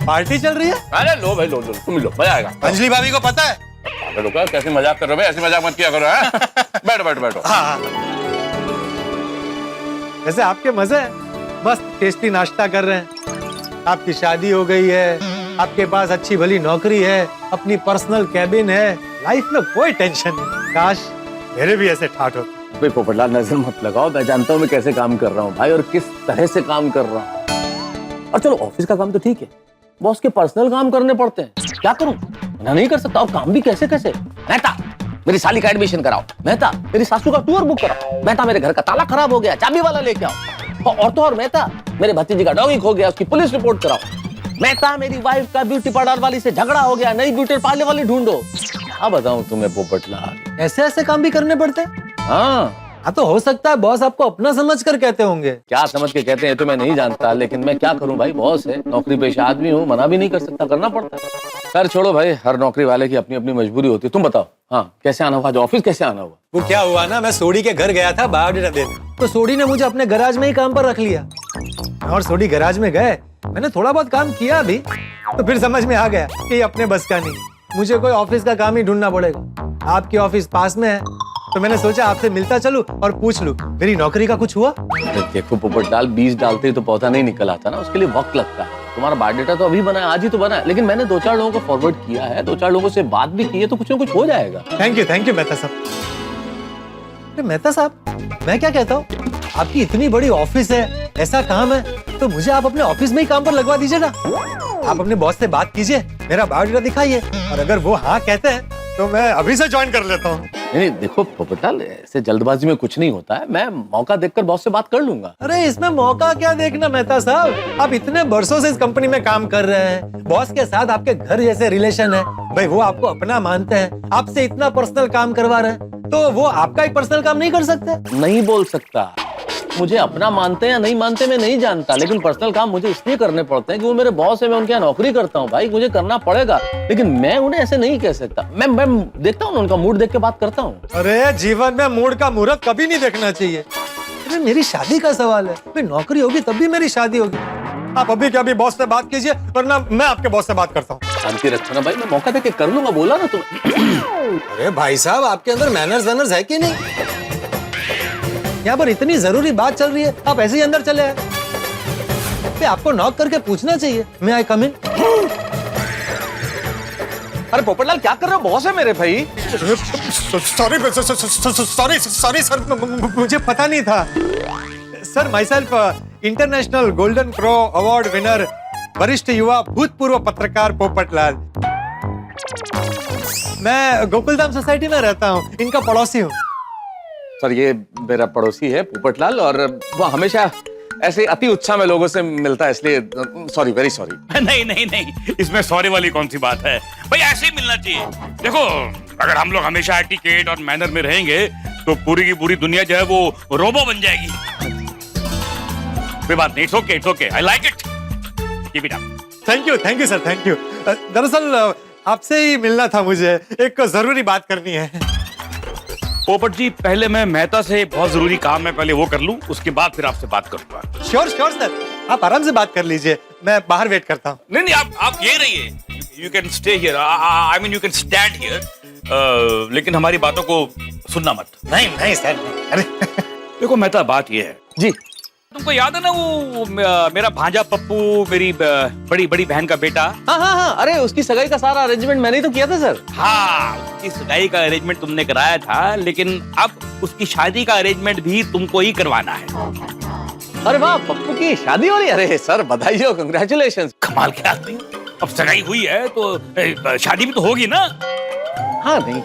पार्टी चल रही है? अरे लो भाई लो लो, तुम लो, मजा आएगा। अंजलि भाभी को पता है? रुको, कैसे मजाक कर रहे हो भाई, ऐसे मजाक मत किया करो। बैठो बैठो बैठो। हाँ। वैसे आपके मजे हैं, मस्त टेस्टी नाश्ता कर रहे हैं, आपकी शादी हो गई है, आपके पास अच्छी भली नौकरी है, अपनी पर्सनल कैबिन है, लाइफ में कोई टेंशन नहीं। काश मेरे भी ऐसे ठाठ हो। भाई पोपटलाल नजर मत लगाओ, मैं जानता हूँ मैं कैसे काम कर रहा हूँ भाई और किस तरह से काम कर रहा हूँ। और चलो ऑफिस का काम तो ठीक है, बॉस के पर्सनल काम करने पड़ते हैं, क्या करूँ? मैं नहीं कर सकता, और काम भी कैसे कैसे। मेहता मेरी साली का एडमिशन कराओ, मेहता मेरी सासू का टूर बुक कराओ, मेहता मेरे घर का ताला खराब हो गया, चाबी वाला लेके आओ, और तो और मेहता मेरे भतीजे का डॉगी खो गया, उसकी पुलिस रिपोर्ट कराओ, मेहता मेरी वाइफ का ब्यूटी पार्लर वाली से झगड़ा हो गया, नई ब्यूटी पार्लर वाली ढूंढो। क्या बताऊं तुम्हें पोपटलाल, ऐसे ऐसे काम भी करने पड़ते हैं? हाँ तो हो सकता है बॉस आपको अपना समझ कर कहते होंगे। क्या समझ के कहते हैं तो मैं नहीं जानता, लेकिन मैं क्या करूं भाई, बॉस है, नौकरी पेशा आदमी हूं, मना भी नहीं कर सकता, करना पड़ता है। खैर छोड़ो भाई, हर नौकरी वाले की अपनी अपनी मजबूरी होती है। तुम बताओ, हाँ कैसे आना हुआ, आज ऑफिस कैसे आना हुआ? वो क्या हुआ ना, मैं सोडी के घर गया था बायोडाटा देने, तो सोडी ने मुझे अपने गैराज में ही काम पर रख लिया, और सोडी गैराज में गए, मैंने थोड़ा बहुत काम किया भी, तो फिर समझ में आ गया कि ये अपने बस का नहीं, मुझे कोई ऑफिस का काम ही ढूंढना पड़ेगा। आपकी ऑफिस पास में है, तो मैंने सोचा आपसे मिलता चलूं और पूछ लूं मेरी नौकरी का कुछ हुआ। देखो पोपटलाल, बीज डालते ही तो पौधा नहीं निकल आता ना, उसके लिए वक्त लगता है। तुम्हारा बायोडाटा तो अभी बना है, आज ही तो बना है, लेकिन मैंने 2-4 लोगों को फॉरवर्ड किया है, 2-4 लोगों से बात भी की है, तो कुछ ना कुछ हो जाएगा। थैंक यू मेहता साहब। मेहता साहब मैं क्या कहता हूँ, आपकी इतनी बड़ी ऑफिस है, ऐसा काम है, तो मुझे आप अपने ऑफिस में ही काम पर लगवा दीजिए ना। आप अपने बॉस से बात कीजिए, मेरा बायोडाटा दिखाइए, और अगर वो हाँ कहते हैं तो मैं अभी से ज्वाइन कर लेता हूँ। नहीं देखो पोपटलाल, ऐसे जल्दबाजी में कुछ नहीं होता है, मैं मौका देखकर बॉस से बात कर लूंगा। अरे इसमें मौका क्या देखना मेहता साहब, आप इतने बरसों से इस कंपनी में काम कर रहे हैं, बॉस के साथ आपके घर जैसे रिलेशन है, भाई वो आपको अपना मानते हैं, आपसे इतना पर्सनल काम करवा रहे हैं, तो वो आपका ही पर्सनल काम नहीं कर सकते? नहीं बोल सकता, मुझे अपना मानते या नहीं मानते मैं नहीं जानता, लेकिन पर्सनल काम मुझे इसलिए करने पड़ते हैं कि वो मेरे बॉस है, मैं उनके यहाँ नौकरी करता हूँ भाई, मुझे करना पड़ेगा, लेकिन मैं उन्हें ऐसे नहीं कह सकता। मैं देखता हूँ उनका मूड देख के बात करता हूँ। अरे जीवन में मूड का मुहूर्त कभी नहीं देखना चाहिए। अरे मेरी शादी का सवाल है, भाई नौकरी होगी तभी मेरी शादी होगी। आप अभी क्या अभी बॉस से बात कीजिए, वरना मैं आपके बॉस से बात करता हूँ। शांति रखो ना भाई, मैं मौका देके कर लूंगा, बोला ना तुम्हें। अरे भाई साहब, आपके अंदर मैनर्स है कि नहीं? यहाँ पर इतनी जरूरी बात चल रही है, आप ऐसे ही अंदर चले आए। आपको नॉक करके पूछना चाहिए, मैं आई कम इन? अरे पोपटलाल क्या कर रहे हो, बॉस है मेरे भाई। सॉरी सर, मुझे पता नहीं था sir. My self international golden crow award winner, वरिष्ठ युवा भूतपूर्व पत्रकार पोपटलाल। मैं गोकुलधाम सोसाइटी में रहता हूँ, इनका पड़ोसी हूँ। सर ये मेरा पड़ोसी है पोपटलाल, और वो हमेशा ऐसे अति उत्साह में लोगों से मिलता है, इसलिए सॉरी, वेरी सॉरी। नहीं, इसमें सॉरी वाली कौन सी बात है भाई, ऐसे ही मिलना चाहिए। देखो अगर हम लोग हमेशा एटिकेट और मैनर में रहेंगे तो पूरी की पूरी दुनिया जो है वो रोबो बन जाएगी। कोई बात नहीं, it's okay, I like it, keep it up. Thank you sir, thank you. दरअसल आपसे ही मिलना था मुझे, एक जरूरी बात करनी है। पोपट जी, पहले मैं मेहता से बहुत जरूरी काम है, पहले वो कर लूं, उसके बाद फिर आपसे बात करूंगा। श्योर श्योर सर, आप आराम से बात कर लीजिए, मैं बाहर वेट करता हूँ। नहीं, आप ये रहिए, you can stay here, I mean you can stand here, लेकिन हमारी बातों को सुनना मत। नहीं नहीं सर, अरे देखो मेहता, बात ये है जी, तुमको याद है ना वो मेरा भांजा पप्पू, मेरी बड़ी बहन का बेटा? हाँ, अरे उसकी सगाई का सारा अरेंजमेंट मैंने ही तो किया था सर। हाँ, उसकी सगाई का अरेंजमेंट तुमने कराया था, लेकिन अब उसकी शादी का अरेंजमेंट भी तुमको ही करवाना है। अरे वाह, पप्पू की शादी हो रही है? अरे सर, बधाई हो, कंग्रेचुलेशन। कमाल के आदमी, अब सगाई हुई है तो शादी भी तो होगी ना? हाँ नहीं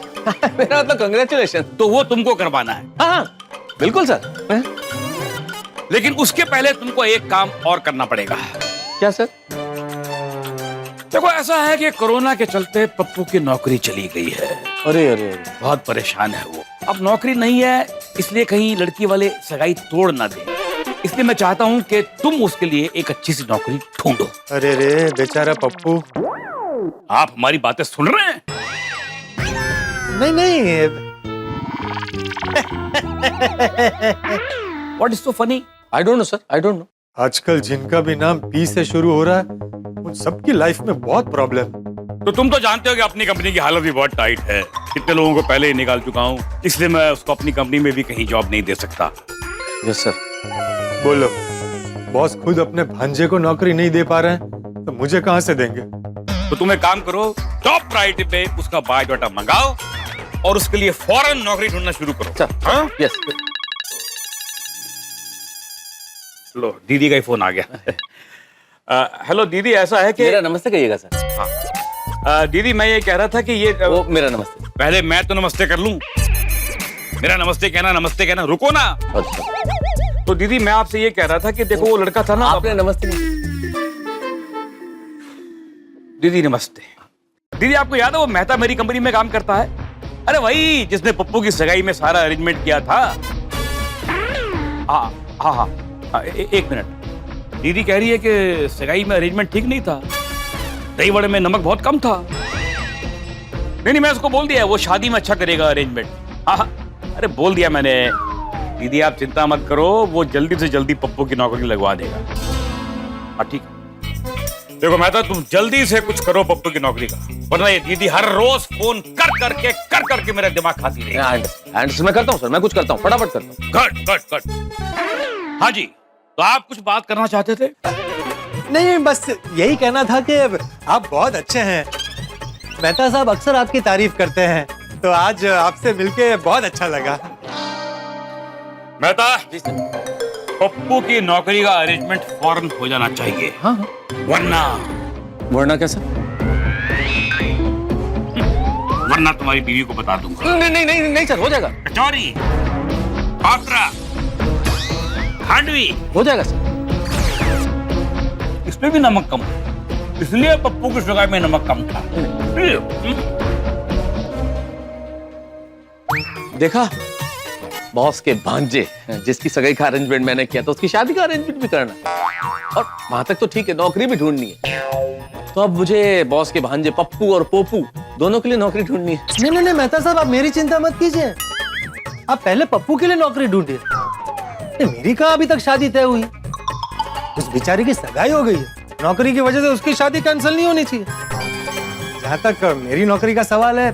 मेरा मतलब कंग्रेचुलेशन। तो वो तुमको करवाना है। हाँ बिल्कुल सर। लेकिन उसके पहले तुमको एक काम और करना पड़ेगा। क्या सर? देखो, ऐसा है कि कोरोना के चलते पप्पू की नौकरी चली गई है। अरे, बहुत परेशान है वो। अब नौकरी नहीं है, इसलिए कहीं लड़की वाले सगाई तोड़ ना दे, इसलिए मैं चाहता हूँ कि तुम उसके लिए एक अच्छी सी नौकरी ढूंढो। अरे रे बेचारा पप्पू। आप हमारी बातें सुन रहे हैं? नहीं What is so funny? I don't know sir, I don't know। आजकल जिनका भी नाम पी से शुरू हो रहा है, उन सबकी लाइफ में बहुत प्रॉब्लम। तो तुम तो जानते हो कि अपनी कंपनी की हालत भी बहुत टाइट है, कितने लोगों को पहले ही निकाल चुका हूँ, इसलिए मैं उसको अपनी कंपनी में भी कहीं जॉब नहीं दे सकता। Yes sir. बोलो, बॉस खुद अपने भांजे को नौकरी नहीं दे पा रहे हैं, तो मुझे कहाँ से देंगे? तो तुम एक काम करो, टॉप प्रायोरिटी पे उसका बायोडाटा मंगाओ और उसके लिए फौरन नौकरी ढूंढना शुरू करो। सर, हाँ? यस। लो, दीदी का ही फोन आ गया। हेलो दीदी, ऐसा है कि मेरा नमस्ते कहिएगा सर। हाँ, दीदी मैं ये कह रहा था कि ये वो मेरा नमस्ते। पहले मैं तो नमस्ते कर लूं। मेरा नमस्ते कहना, रुको ना। अच्छा। तो दीदी मैं आपसे ये कह रहा था कि देखो वो लड़का था ना। आपने नमस्ते दीदी नमस्ते। दीदी आपको याद है वो मेहता मेरी कंपनी में काम करता है? अरे वही जिसने पप्पू की सगाई में सारा अरेंजमेंट किया था। हाँ, एक मिनट। दीदी कह रही है कि सगाई में अरेंजमेंट ठीक नहीं था, दही वड़े में नमक बहुत कम था। नहीं, मैं उसको बोल दिया वो शादी में अच्छा करेगा अरेंजमेंट। हाँ, अरे बोल दिया मैंने। दीदी आप चिंता मत करो, वो जल्दी से जल्दी पप्पू की नौकरी लगवा देगा। हाँ ठीक है। देखो मेहता, तुम जल्दी से कुछ करो पप्पू की नौकरी का, वरना ये दीदी हर रोज फोन कर करके मेरा दिमाग खाती रहेगी। मैं करता हूँ सर, मैं कुछ करता हूँ, फटाफट करता हूँ। गुड। हाँ जी, तो आप कुछ बात करना चाहते थे? नहीं, बस यही कहना था कि आप बहुत अच्छे हैं। मेहता साहब अक्सर आपकी तारीफ करते हैं, तो आज आपसे मिलके बहुत अच्छा लगा। मेहता, पप्पू की नौकरी का अरेंजमेंट फौरन हो जाना चाहिए। हाँ। वरना कैसा? वरना तुम्हारी बीवी को बता दूंगा। नहीं सर, हो जाएगा। कचौरी, पात्रा, खांडवी हो जाएगा सर। इसमें भी नमक कम, इसलिए पप्पू की सगाई में नमक कम था। देखा, बॉस के भांजे जिसकी सगाई का अरेंजमेंट मैंने किया था, उसकी शादी का अरेंजमेंट भी करना, और वहां तक तो ठीक है, नौकरी भी ढूंढनी है। तो अब मुझे बॉस के भांजे पप्पू और पोपू दोनों के लिए नौकरी ढूंढनी है। नहीं मेहता साहब, आप मेरी चिंता मत कीजिए। आप पहले पप्पू के लिए नौकरी ढूंढिए। मेरी कहाँ अभी तक शादी तय हुई? उस बेचारी की सगाई हो गई है, नौकरी की वजह से उसकी शादी कैंसिल नहीं होनी चाहिए। जहाँ तक मेरी नौकरी का सवाल है,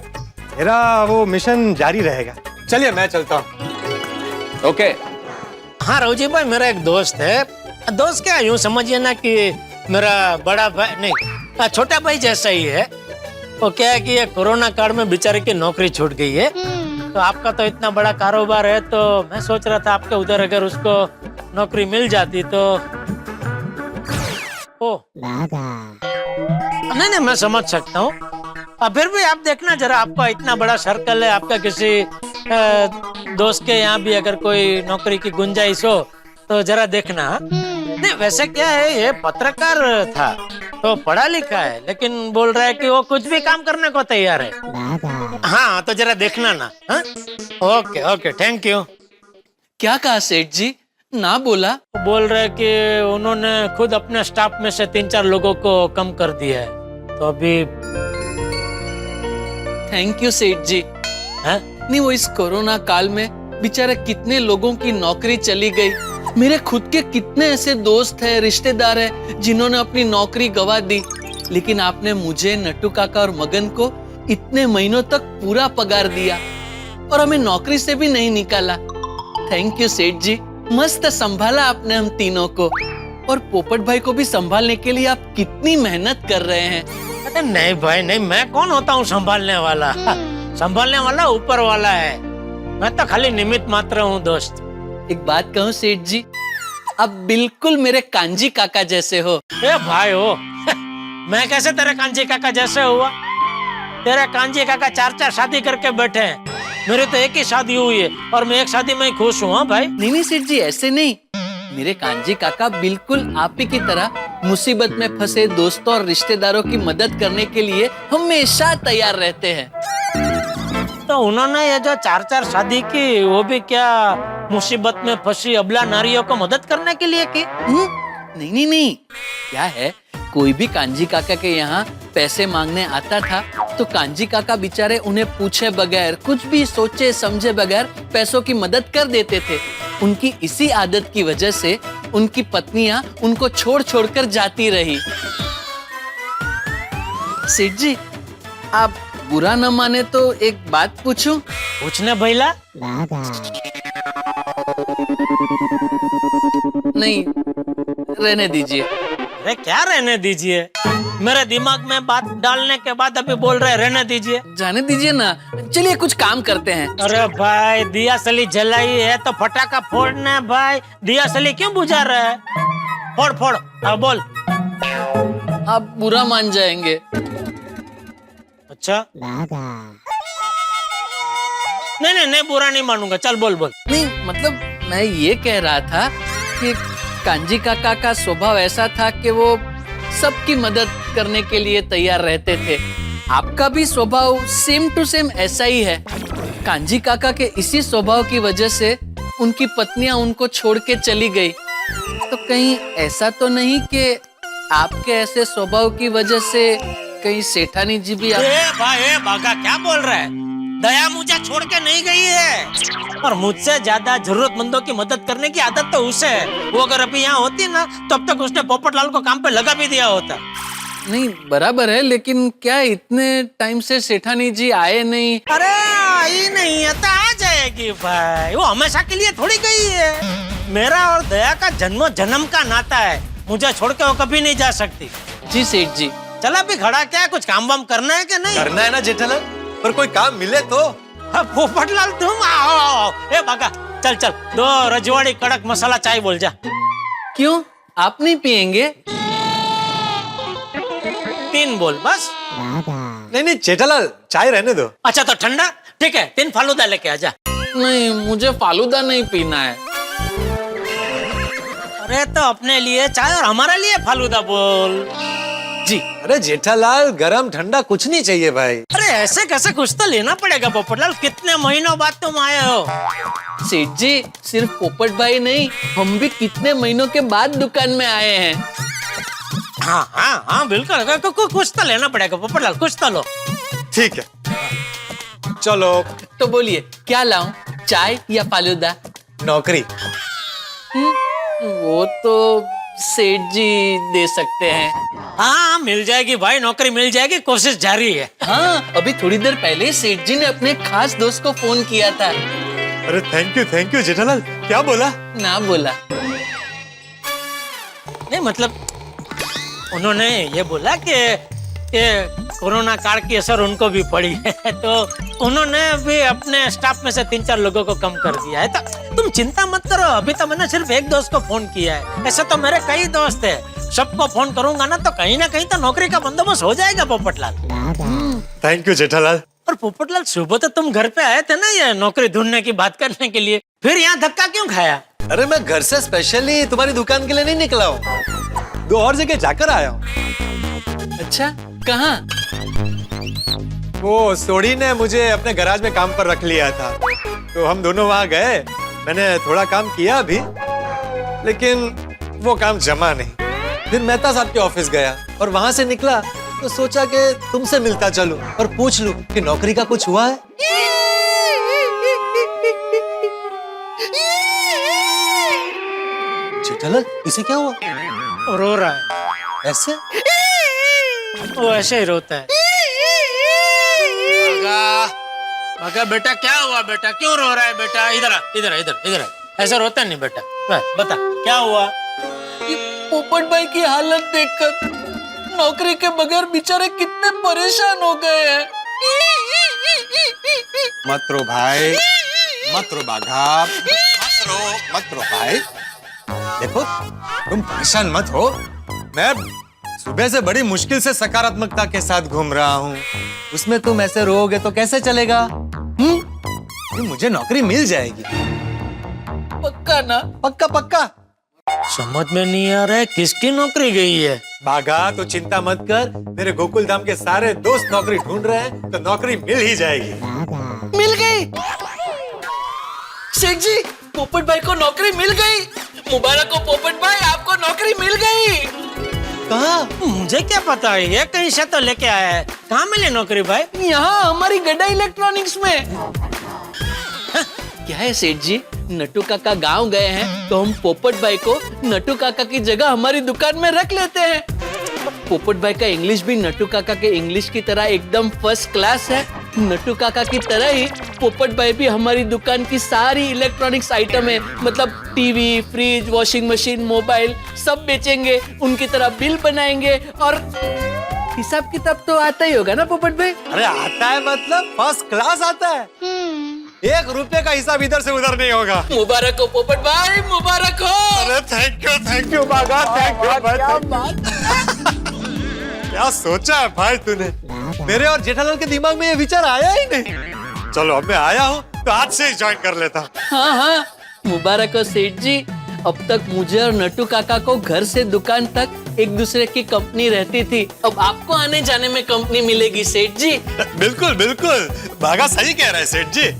मेरा वो मिशन जारी रहेगा। चलिए मैं चलता हूँ। ओके। हाँ रोजी भाई, मेरा एक दोस्त है। दोस्त क्या, यूं समझिए ना कि मेरा बड़ा भाई नहीं, छोटा भाई जैसा ही है। वो क्या है कि ये कोरोना काल में बेचारे की नौकरी छूट गई है। तो आपका तो इतना बड़ा कारोबार है, तो मैं सोच रहा था आपके उधर अगर उसको नौकरी मिल जाती तो। ओ नहीं, मैं समझ सकता हूँ। फिर भी आप देखना जरा, आपका इतना बड़ा सर्कल है, आपका किसी दोस्त के यहाँ भी अगर कोई नौकरी की गुंजाइश हो तो जरा देखना। नहीं वैसे क्या है, ये पत्रकार था तो पढ़ा लिखा है, लेकिन बोल रहा है कि वो कुछ भी काम करने को तैयार है। हाँ तो जरा देखना ना। हाँ? Okay, thank you. क्या कहा सेठ जी? ना बोला? बोल रहे कि उन्होंने खुद अपने स्टाफ में से 3-4 लोगों को कम कर दिया है, तो अभी। थैंक यू सेठ जी। है? नहीं वो इस कोरोना काल में बेचारे कितने लोगों की नौकरी चली गई। मेरे खुद के कितने ऐसे दोस्त हैं, रिश्तेदार हैं जिन्होंने अपनी नौकरी गंवा दी, लेकिन आपने मुझे, नट्टू काका और मगन को इतने महीनों तक पूरा पगार दिया और हमें नौकरी से भी नहीं निकाला। थैंक यू सेठ जी, मस्त संभाला आपने हम तीनों को। और पोपट भाई को भी संभालने के लिए आप कितनी मेहनत कर रहे हैं। अरे नहीं भाई नहीं, मैं कौन होता हूँ संभालने वाला? संभालने वाला ऊपर वाला है, मैं तो खाली निमित्त मात्र हूँ दोस्त। एक बात कहूँ सेठ जी, आप बिल्कुल मेरे कांजी काका जैसे हो। ए भाई हो, मैं कैसे तेरे कांजी काका जैसे हुआ? तेरे कांजी काका 4-4 शादी करके बैठे हैं, मेरी तो एक ही शादी हुई है और मैं एक शादी में ही खुश हूँ। भाई नहीं सेठ जी, ऐसे नहीं। मेरे कांजी काका बिल्कुल आप ही की तरह मुसीबत में फंसे दोस्तों और रिश्तेदारों की मदद करने के लिए हमेशा तैयार रहते हैं। तो उन्होंने ये जो 4-4 शादी की, वो भी क्या मुसीबत में फंसी अबला नारियों को मदद करने के लिए की? नहीं, क्या है, कोई भी कांजी काका के यहाँ पैसे मांगने आता था तो कांजी काका बेचारे उन्हें पूछे बगैर, कुछ भी सोचे समझे बगैर पैसों की मदद कर देते थे। उनकी इसी आदत की वजह से उनकी पत्नियां उनको छोड़ छोड़कर जाती रही। सेठ जी, आप बुरा न माने तो एक बात पूछूं? पूछने भैला? नहीं, रहने दीजिए। अरे क्या रहने दीजिए? मेरे दिमाग में बात डालने के बाद अभी बोल रहे रहने दीजिए। जाने दीजिए ना, चलिए कुछ काम करते हैं। अरे भाई, दिया सली जलाई है तो फटाका फोड़ना भाई, दिया सली क्यों बुझा रहा है? फोड़ फोड़, अब बोल। आप बुरा मान जाएंगे। अच्छा नहीं, बुरा नहीं मानूंगा, चल बोल। नहीं मतलब मैं ये कह रहा था कि कांजी काका का स्वभाव ऐसा था कि वो सबकी मदद करने के लिए तैयार रहते थे। आपका भी स्वभाव सेम टू सेम ऐसा ही है। कांजी काका के इसी स्वभाव की वजह से उनकी पत्नियां उनको छोड़ के चली गई। तो कहीं ऐसा तो नहीं कि आपके ऐसे स्वभाव की वजह से कहीं सेठानी जी भी भाई बागा क्या बोल रहा है? दया मुझे छोड़ के नहीं गई है और मुझसे ज्यादा जरूरतमंदों की मदद करने की आदत तो उसे है। वो अगर अभी यहाँ होती ना तो अब तक उसने पोपटलाल को काम पे लगा भी दिया होता। नहीं बराबर है, लेकिन क्या इतने टाइम से सेठानी जी आए नहीं? अरे आई नहीं है तो आ जाएगी भाई, वो हमेशा के लिए थोड़ी गई है। मेरा और दया का जन्मों जन्म का नाता है, मुझे छोड़ के वो कभी नहीं जा सकती। जी सेठ जी। चला भी खड़ा क्या है, कुछ काम वाम करना है कि नहीं? करना है ना जेठालाल, पर कोई काम मिले तो। पोपटलाल तुम आओ। ए बागा चल 2 रजवाड़ी कड़क मसाला चाय बोल जा। क्यों, आप नहीं पियेंगे? 3 बोल बस। नहीं जेठालाल, चाय रहने दो। अच्छा तो ठंडा, ठीक है 3 फालूदा लेके आजा। नहीं, मुझे फालूदा नहीं पीना है। अरे तो अपने लिए चाय और हमारे लिए फालूदा बोल जी। अरे जेठालाल, गरम ठंडा कुछ नहीं चाहिए भाई। अरे ऐसे कैसे, कुछ तो लेना पड़ेगा पोपटलाल, कितने महीनों बाद तुम आए हो। सेठ जी, सिर्फ पोपट भाई नहीं, हम भी कितने महीनों के बाद दुकान में आए हैं। हाँ बिल्कुल, कुछ तो लेना पड़ेगा पोपटलाल, कुछ तो लो। ठीक है चलो। तो बोलिए क्या लाऊं, चाय या फालूदा? नौकरी। वो तो सेठ जी दे सकते हैं। हाँ मिल जाएगी भाई, नौकरी मिल जाएगी, कोशिश जारी है। हाँ, अभी थोड़ी देर पहले सेठ जी ने अपने खास दोस्त को फोन किया था। अरे थैंक यू जेठालाल। क्या बोला? ना बोला। नहीं मतलब उन्होंने ये बोला कि कोरोना काल की असर उनको भी पड़ी है तो उन्होंने भी अपने स्टाफ में से 3-4 लोगों को कम कर दिया है। तो तुम चिंता मत करो, अभी तो मैंने सिर्फ एक दोस्त को फोन किया है, ऐसे तो मेरे कई दोस्त हैं, सबको फोन करूंगा ना तो कहीं ना कहीं तो नौकरी का बंदोबस्त हो जाएगा पोपटलाल। Thank you Jethalal. और पोपटलाल सुबह तो तुम घर पे आए थे ना ये नौकरी ढूंढने की बात करने के लिए, फिर यहाँ धक्का क्यों खाया? अरे मैं घर से स्पेशली तुम्हारी दुकान के लिए नहीं निकला हूँ, 2 और जगह जाकर आया हूँ। अच्छा, कहाँ? वो सोडी ने मुझे अपने गैराज में काम पर रख लिया था, तो हम दोनों वहाँ गए। मैंने थोड़ा काम किया अभी, लेकिन वो काम जमा नहीं। फिर मेहता साहब के ऑफिस गया और वहाँ से निकला तो सोचा कि तुमसे मिलता चलूं और पूछ लूं कि नौकरी का कुछ हुआ है। जेठालाल इसे क्या हुआ? रो रहा है। ऐसे? वो ऐसे ही रोता है। भागा बेटा, क्या हुआ बेटा, क्यों रो रहा है बेटा? इधर आ, इधर आ, इधर इधर आ। ऐसा रोता नहीं बेटा। बता क्या हुआ? ये पोपट भाई की हालत देखकर नौकरी के बगैर बेचारे कितने परेशान हो गए हैं। मत रो भाई, मत रो बाघा, मत रो भाई। देखो तुम परेशान मत हो, मैं सुबह से बड़ी मुश्किल से सकारात्मकता के साथ घूम रहा हूँ, उसमें तुम ऐसे रोओगे तो कैसे चलेगा? मुझे नौकरी मिल जाएगी। पक्का ना? पक्का पक्का। समझ में नहीं आ रहा है किसकी नौकरी गई है। बाघा तो चिंता मत कर, मेरे गोकुल धाम के सारे दोस्त नौकरी ढूंढ रहे हैं, तो नौकरी मिल ही जाएगी। मिल गई? शेख जी, पोपट भाई को नौकरी मिल गई। मुबारक हो पोपट भाई, आपको नौकरी मिल गई। कहाँ? मुझे क्या पता है, ये कहीं से तो लेके आया है। कहाँ मिली नौकरी भाई? यहाँ हमारी गड्ढा इलेक्ट्रॉनिक्स में। क्या है सेठ जी, नट्टू काका गांव गए हैं तो हम पोपट भाई को नट्टू काका की जगह हमारी दुकान में रख लेते हैं। पोपट भाई का इंग्लिश भी नट्टू काका के इंग्लिश की तरह एकदम फर्स्ट क्लास है। नट्टू काका की तरह ही पोपट भाई भी हमारी दुकान की सारी इलेक्ट्रॉनिक्स आइटम है, मतलब TV, fridge, washing machine, mobile सब बेचेंगे, उनकी तरह बिल बनाएंगे और हिसाब किताब तो आता ही होगा ना पोपट भाई? अरे आता है मतलब फर्स्ट क्लास आता है। 1 रुपए का हिसाब इधर से उधर नहीं होगा। मुबारक हो पोपट भाई, मुबारक हो। अरे thank you Bagha, thank you भाई। क्या बात। क्या सोचा है भाई तूने? मेरे और जेठालाल के दिमाग में ये विचार आया ही नहीं। चलो अब मैं आया हूँ तो आज से ही ज्वाइन कर लेता हूँ। हाँ हाँ, मुबारक हो सेठ जी। अब तक मुझे और नट्टू काका को घर से दुकान तक एक दूसरे की कंपनी रहती थी, अब आपको आने जाने में कंपनी मिलेगी सेठ जी। बिल्कुल बिल्कुल, बाघा सही कह रहा है सेठ जी।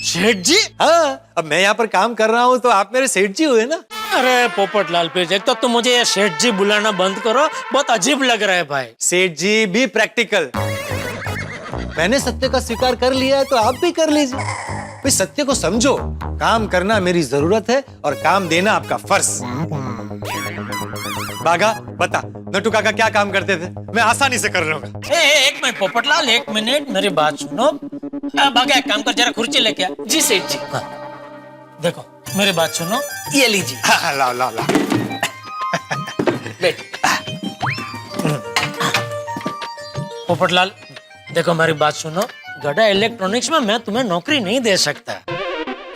सेठ जी? हाँ, अब मैं यहाँ पर काम कर रहा हूँ तो आप मेरे सेठ जी हुए ना। अरे पोपट लाल प्लीज, एक तो तुम मुझे ये सेठ जी बुलाना बंद करो, बहुत अजीब लग रहा है भाई। सेठ जी भी प्रैक्टिकल। मैंने सत्य का स्वीकार कर लिया है तो आप भी कर लीजिए। भाई सत्य को समझो, काम करना मेरी जरूरत है और काम देना आपका फर्ज। बाघा बता, नट्टू काका क्या काम करते थे? मैं आसानी से कर लूंगा। एक मिनट पोपटलाल, 1 मिनट मेरी बात सुनो। बाघा एक काम कर, जरा कुर्सी लेके आ। जी सेठ जी। हाँ, देखो मेरी बात सुनो, ये लीजिए। हाँ, लाओ लाओ लाओ। बैठ। पोपटलाल देखो मेरी बात सुनो, गड्ढा इलेक्ट्रॉनिक्स में मैं तुम्हें नौकरी नहीं दे सकता।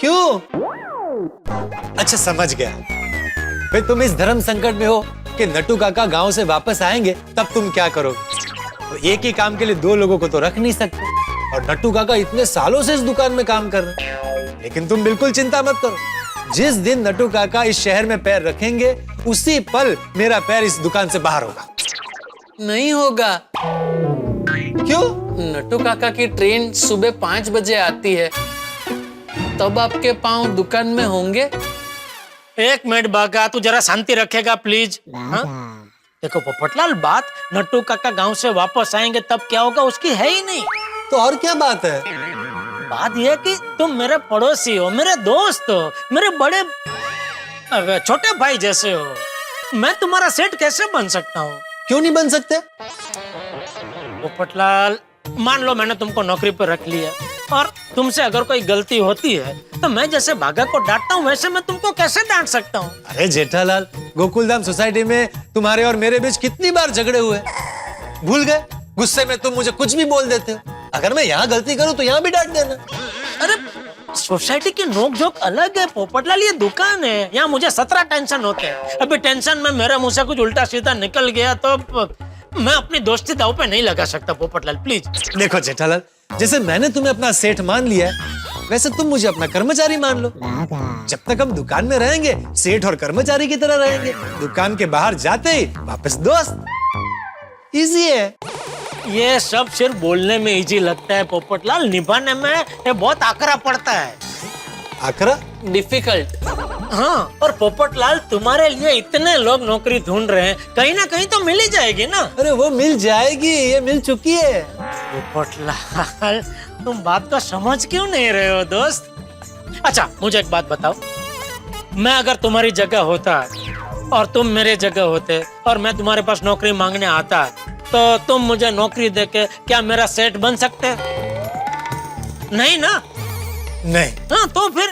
क्यों? अच्छा समझ गया। भाई तुम इस धर्म संकट में हो कि नट्टू काका गांव से वापस आएंगे, तब तुम क्या करोगे? तो एक ही काम के लिए 2 लोगों को तो रख नहीं सकते, और नट्टू काका इतने सालों से इस दुकान में काम कर रहे हैं। लेकिन तुम बिल्कुल चिंता मत करो, जिस दिन नट्टू काका इस शहर में पैर रखेंगे उसी पल मेरा पैर इस दुकान से बाहर होगा। नहीं होगा। क्यों? नट्टू काका की ट्रेन सुबह 5 बजे आती है, तब आपके पांव दुकान में होंगे। 1 मिनट बाघा, तू जरा शांति रखेगा प्लीज? हाँ? देखो पोपटलाल, बात नट्टू काका गांव से वापस आएंगे तब क्या होगा उसकी है ही नहीं। तो और क्या बात है? बात यह कि तुम मेरे पड़ोसी हो, मेरे दोस्त हो, मेरे बड़े छोटे भाई जैसे हो। मैं तुम्हारा सेठ कैसे बन सकता हूँ? क्यों नहीं बन सकते? पोपटलाल मान लो मैंने तुमको नौकरी पर रख लिया और तुमसे अगर कोई गलती होती है तो मैं जैसे बाघा को डांटता हूँ वैसे मैं तुमको कैसे डांट सकता हूँ? अरे जेठालाल, गोकुलधाम सोसाइटी में तुम्हारे और मेरे बीच कितनी बार झगड़े हुए, भूल गए? गुस्से में तुम मुझे कुछ भी बोल देते हो। अगर मैं यहाँ गलती करूँ तो यहाँ भी डांट देना। अरे सोसाइटी की नोक-झोंक अलग है पोपटलाल, ये दुकान है, यहाँ मुझे 17 टेंशन होते हैं। अभी टेंशन में मेरे मुंह से कुछ उल्टा सीधा निकल गया तो मैं अपनी दोस्ती दांव पे नहीं लगा सकता पोपटलाल, प्लीज। देखो जेठालाल, जैसे मैंने तुम्हें अपना सेठ मान लिया है, वैसे तुम मुझे अपना कर्मचारी मान लो। जब तक हम दुकान में रहेंगे सेठ और कर्मचारी की तरह रहेंगे, दुकान के बाहर जाते ही वापस दोस्त। इजी है। ये सब सिर्फ बोलने में इजी लगता है पोपटलाल, निभाने में ये बहुत आकरा पड़ता है। आकरा? डिफिकल्ट। हाँ, और पोपटलाल तुम्हारे लिए इतने लोग नौकरी ढूंढ रहे हैं, कहीं ना कहीं तो मिल ही जाएगी ना। अरे वो मिल जाएगी, ये मिल चुकी है। पोपटलाल तुम बात को समझ क्यों नहीं रहे हो दोस्त? अच्छा मुझे एक बात बताओ, मैं अगर तुम्हारी जगह होता और तुम मेरे जगह होते और मैं तुम्हारे पास नौकरी मांगने आता तो तुम मुझे नौकरी देके क्या मेरा सेठ बन सकते? नहीं ना? नहीं। हाँ तो फिर?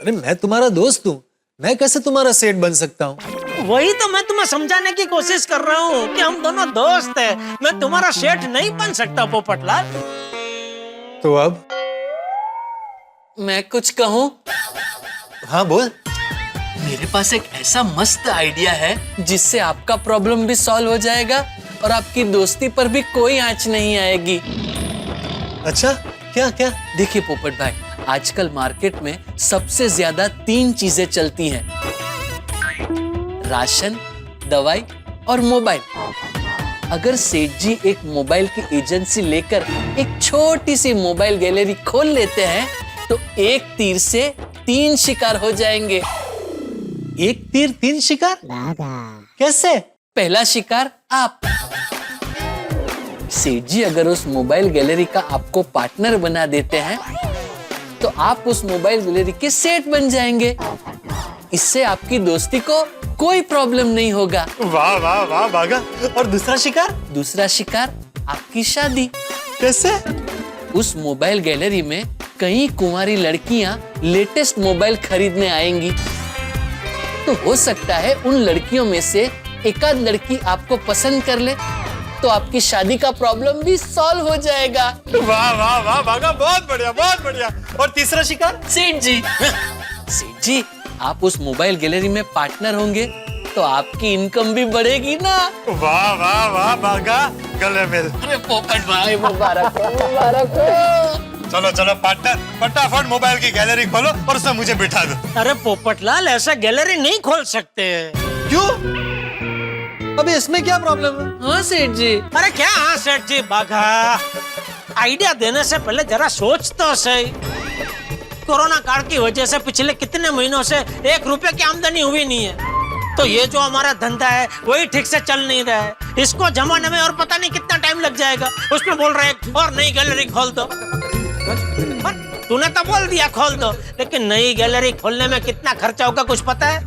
अरे मैं तुम्हारा दोस्त हूँ, मैं कैसे तुम्हारा सेठ बन सकता हूँ? वही तो मैं तुम्हें समझाने की कोशिश कर रहा हूँ कि हम दोनों दोस्त हैं। मैं तुम्हारा सेठ नहीं बन सकता पोपटलाल। तो अब? मैं कुछ कहूँ? हाँ बोल। मेरे पास एक ऐसा मस्त आइडिया है जिससे आपका प्रॉब्लम भी सॉल्व हो जाएगा और आपकी दोस्ती पर भी कोई आंच नहीं आएगी। अच्छा, क्या क्या? देखिए पोपट भाई, आजकल मार्केट में सबसे ज्यादा 3 चीजें चलती हैं, राशन, दवाई और मोबाइल। अगर सेठ जी एक मोबाइल की एजेंसी लेकर एक छोटी सी मोबाइल गैलरी खोल लेते हैं तो एक तीर से 3 शिकार हो जाएंगे। एक तीर 3 शिकार? कैसे? पहला शिकार आप। सेठ जी अगर उस मोबाइल गैलरी का आपको पार्टनर बना देते हैं तो आप उस मोबाइल गैलरी के सेठ बन जाएंगे। इससे आपकी दोस्ती को कोई प्रॉब्लम नहीं होगा। वाह वाह वाह भागा। और दूसरा शिकार? दूसरा शिकार आपकी शादी। कैसे? उस मोबाइल गैलरी में कई कुंवारी लड़कियां लेटेस्ट मोबाइल खरीदने आएंगी, तो हो सकता है उन लड़कियों में से एकाध लड़की आपको पसंद कर ले तो आपकी शादी का प्रॉब्लम भी सॉल्व हो जाएगा। वाह वाह वाह भागा, बहुत बढ़िया बहुत बढ़िया। और तीसरा शिकार? सेठ जी। सेठ जी, आप उस मोबाइल गैलरी में पार्टनर होंगे तो आपकी इनकम भी बढ़ेगी ना। वाह वाह वाह भागा, गले मिल। अरे पोपट भाई मुबारक हो, मुबारक हो। चलो चलो पार्टनर, फटाफट मोबाइल की गैलरी खोलो और उसमें मुझे बिठा दो। अरे पोपटलाल, ऐसा गैलरी नहीं खोल सकते। क्यों? अबे इसमें क्या प्रॉब्लम है? हाँ सेठ जी। अरे क्या हाँ सेठ जी? बाघा, आइडिया देने से पहले जरा सोच तो सही। कोरोना काल की वजह से पिछले कितने महीनों से 1 रुपए की आमदनी हुई नहीं है, तो ये जो हमारा धंधा है वही ठीक से चल नहीं रहा है। इसको जमाने में और पता नहीं कितना टाइम लग जाएगा। उसमें बोल रहे हैं और नई गैलरी खोल दो। तूने तो बोल दिया खोल दो, लेकिन नई गैलरी खोलने में कितना खर्चा होगा कुछ पता है?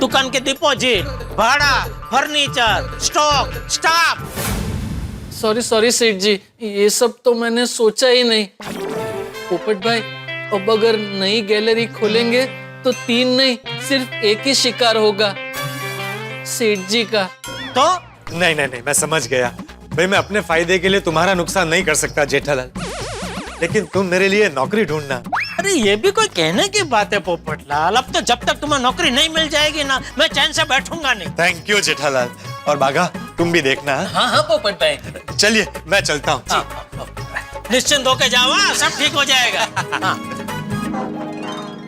दुकान के डिपॉजिट, भाड़ा, फर्नीचर, स्टॉक, स्टाफ। सॉरी सेठ जी, ये सब तो मैंने सोचा ही नहीं। पोपट भाई, अब अगर नई गैलरी खोलेंगे तो 3 नहीं सिर्फ 1 ही शिकार होगा, सेठ जी का। तो नहीं नहीं नहीं, मैं समझ गया भाई। मैं अपने फायदे के लिए तुम्हारा नुकसान नहीं कर सकता जेठालाल, लेकिन तुम मेरे लिए नौकरी ढूंढना। अरे ये भी कोई कहने की बात है पोपटलाल। अब तो जब तक तुम्हें नौकरी नहीं मिल जाएगी ना, मैं चैन से बैठूंगा नहीं। Thank you Jethalal. और बाघा, तुम भी देखना। हाँ पोपट भाई। चलिए मैं चलता हूँ। निश्चिंत होके जाओ, सब ठीक हो जाएगा। हाँ।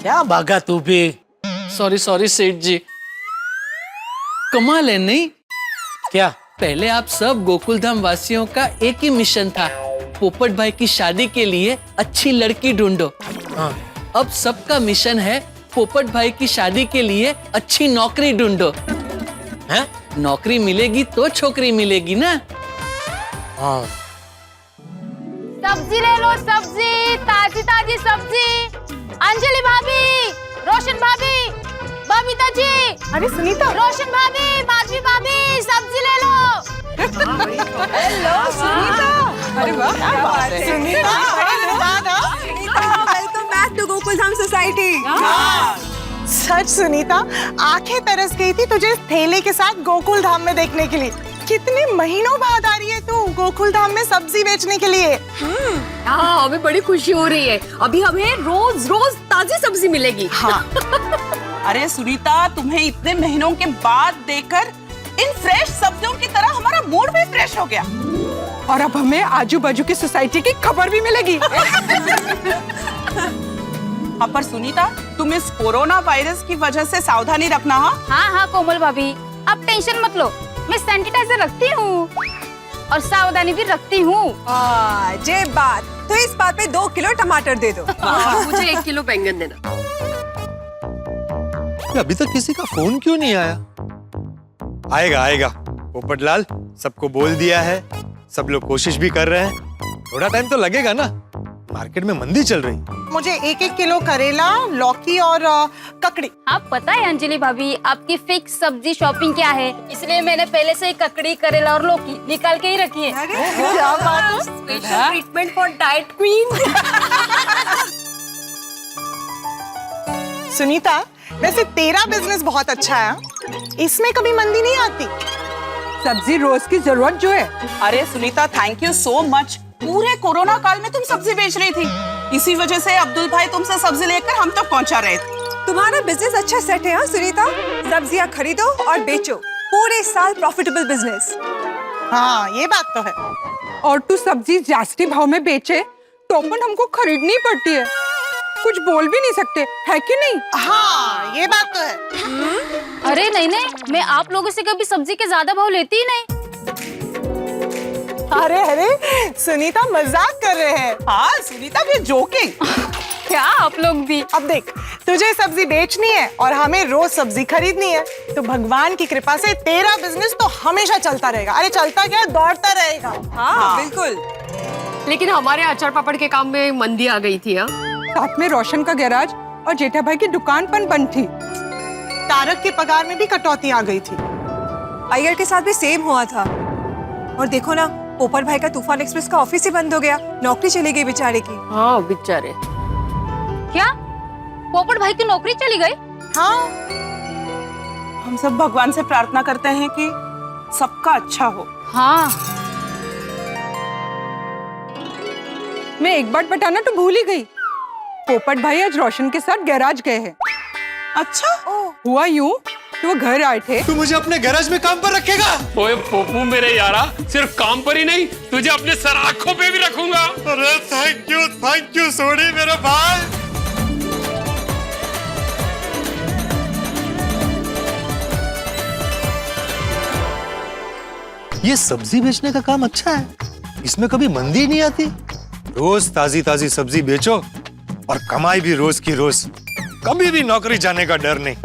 क्या बाघा तू भी? सॉरी सेठ जी। कमाल है नहीं? क्या? पहले आप सब गोकुलधाम वासियों का एक ही मिशन था, पोपट भाई की शादी के लिए अच्छी लड़की ढूंढो। हाँ। अब सबका मिशन है पोपट भाई की शादी के लिए अच्छी नौकरी ढूंढो। हैं? नौकरी मिलेगी तो छोकरी मिलेगी ना। हाँ। सब्जी ले लो, सब्जी, ताजी ताजी सब्जी। अंजलि भाभी, रोशन भाभी, बबीता जी। अरे सुनीता। रोशन भाभी, माधवी भाभी, सब्जी ले लो। हेलो सुनीता। अरे वाह, क्या बात है Sunita. Welcome back to Gokuldham society. सच सुनीता, आंखें तरस गई थी तुझे इस थैले के साथ गोकुलधाम में देखने के लिए। कितने महीनों बाद आ रही है तू गोकुलधाम में सब्जी बेचने के लिए। हाँ, हमें बड़ी खुशी हो रही है। अभी हमें रोज रोज ताजी सब्जी मिलेगी। हाँ। अरे सुनीता, तुम्हें इतने महीनों के बाद देखकर इन फ्रेश सब्जियों की तरह हमारा मूड भी फ्रेश हो गया। और अब हमें आजू बाजू की सोसाइटी की खबर भी मिलेगी। हाँ पर सुनीता, तुम इस कोरोना वायरस की वजह से सावधानी रखना। हाँ कोमल भाभी, आप टेंशन मत लो। मैं सैनिटाइजर रखती हूँ और सावधानी भी रखती हूँ। जे बात तो इस बात पे 2 किलो टमाटर दे दो। मुझे 1 किलो बैंगन देना। अभी तक किसी का फोन क्यों नहीं आया? आएगा आएगा। पोपटलाल सबको बोल दिया है, सब लोग कोशिश भी कर रहे हैं। थोड़ा टाइम तो लगेगा ना, मार्केट में मंदी चल रही। मुझे 1-1 किलो करेला, लौकी और ककड़ी। आप पता है अंजलि भाभी, आपकी फिक्स सब्जी शॉपिंग क्या है, इसलिए मैंने पहले से ही ककड़ी, करेला और लौकी निकाल के ही रखी है। क्या बात है? Special treatment for diet queen. Sunita, वैसे तेरा बिजनेस बहुत अच्छा है, इसमें कभी मंदी नहीं आती। सब्जी रोज की जरूरत जो है। अरे Sunita, thank you so much. पूरे कोरोना काल में तुम सब्जी बेच रही थी, इसी वजह से अब्दुल भाई तुमसे सब्जी लेकर हम तक पहुंचा रहे थे। तुम्हारा बिजनेस अच्छा सेट है हाँ सुनीता, सब्जियां खरीदो और बेचो, पूरे साल प्रॉफिटेबल बिजनेस। हाँ, ये बात तो है। और तू सब्जी जास्ती भाव में बेचे तो अपन हमको खरीदनी पड़ती है, कुछ बोल भी नहीं सकते, है कि नहीं? हाँ, ये बात तो है। अरे नहीं, मैं आप लोगों से कभी सब्जी के ज्यादा भाव लेती ही नहीं। अरे सुनीता मजाक कर रहे हैं। हाँ सुनीता, वी जोकिंग। क्या आप लोग भी? अब देख, तुझे सब्जी बेचनी है और हमें रोज सब्जी खरीदनी है, तो भगवान की कृपा से तेरा बिजनेस तो हमेशा चलता रहेगा। अरे चलता क्या, दौड़ता रहेगा। हाँ बिल्कुल। लेकिन हमारे अचार पापड़ के काम में मंदी आ गई थी। साथ में रोशन का गैराज और जेठा भाई की दुकान पर बंद थी। तारक के पगार में भी कटौती आ गई थी। अय्यर के साथ भी सेम हुआ था। और देखो ना, पोपट भाई का तूफान एक्सप्रेस का ऑफिस ही बंद हो गया, नौकरी चली गई बेचारे की। हाँ बेचारे। क्या पोपट भाई की नौकरी चली गई? हाँ, हम सब भगवान से प्रार्थना करते हैं कि सबका अच्छा हो। हाँ, मैं एक बात बताना तो भूल ही गई, पोपट भाई आज रोशन के साथ गैराज गए हैं। अच्छा, हुआ यूं कि वो घर आए थे। तू मुझे अपने गैराज में काम पर रखेगा? ओए पोपू मेरे यारा, सिर्फ काम पर ही नहीं, तुझे अपने सर आंखों पे भी रखूंगा। अरे थैंक यू सोनी मेरे भाई। ये सब्जी बेचने का काम अच्छा है, इसमें कभी मंदी नहीं आती। रोज ताजी ताजी सब्जी बेचो और कमाई भी रोज की रोज, कभी भी नौकरी जाने का डर नहीं।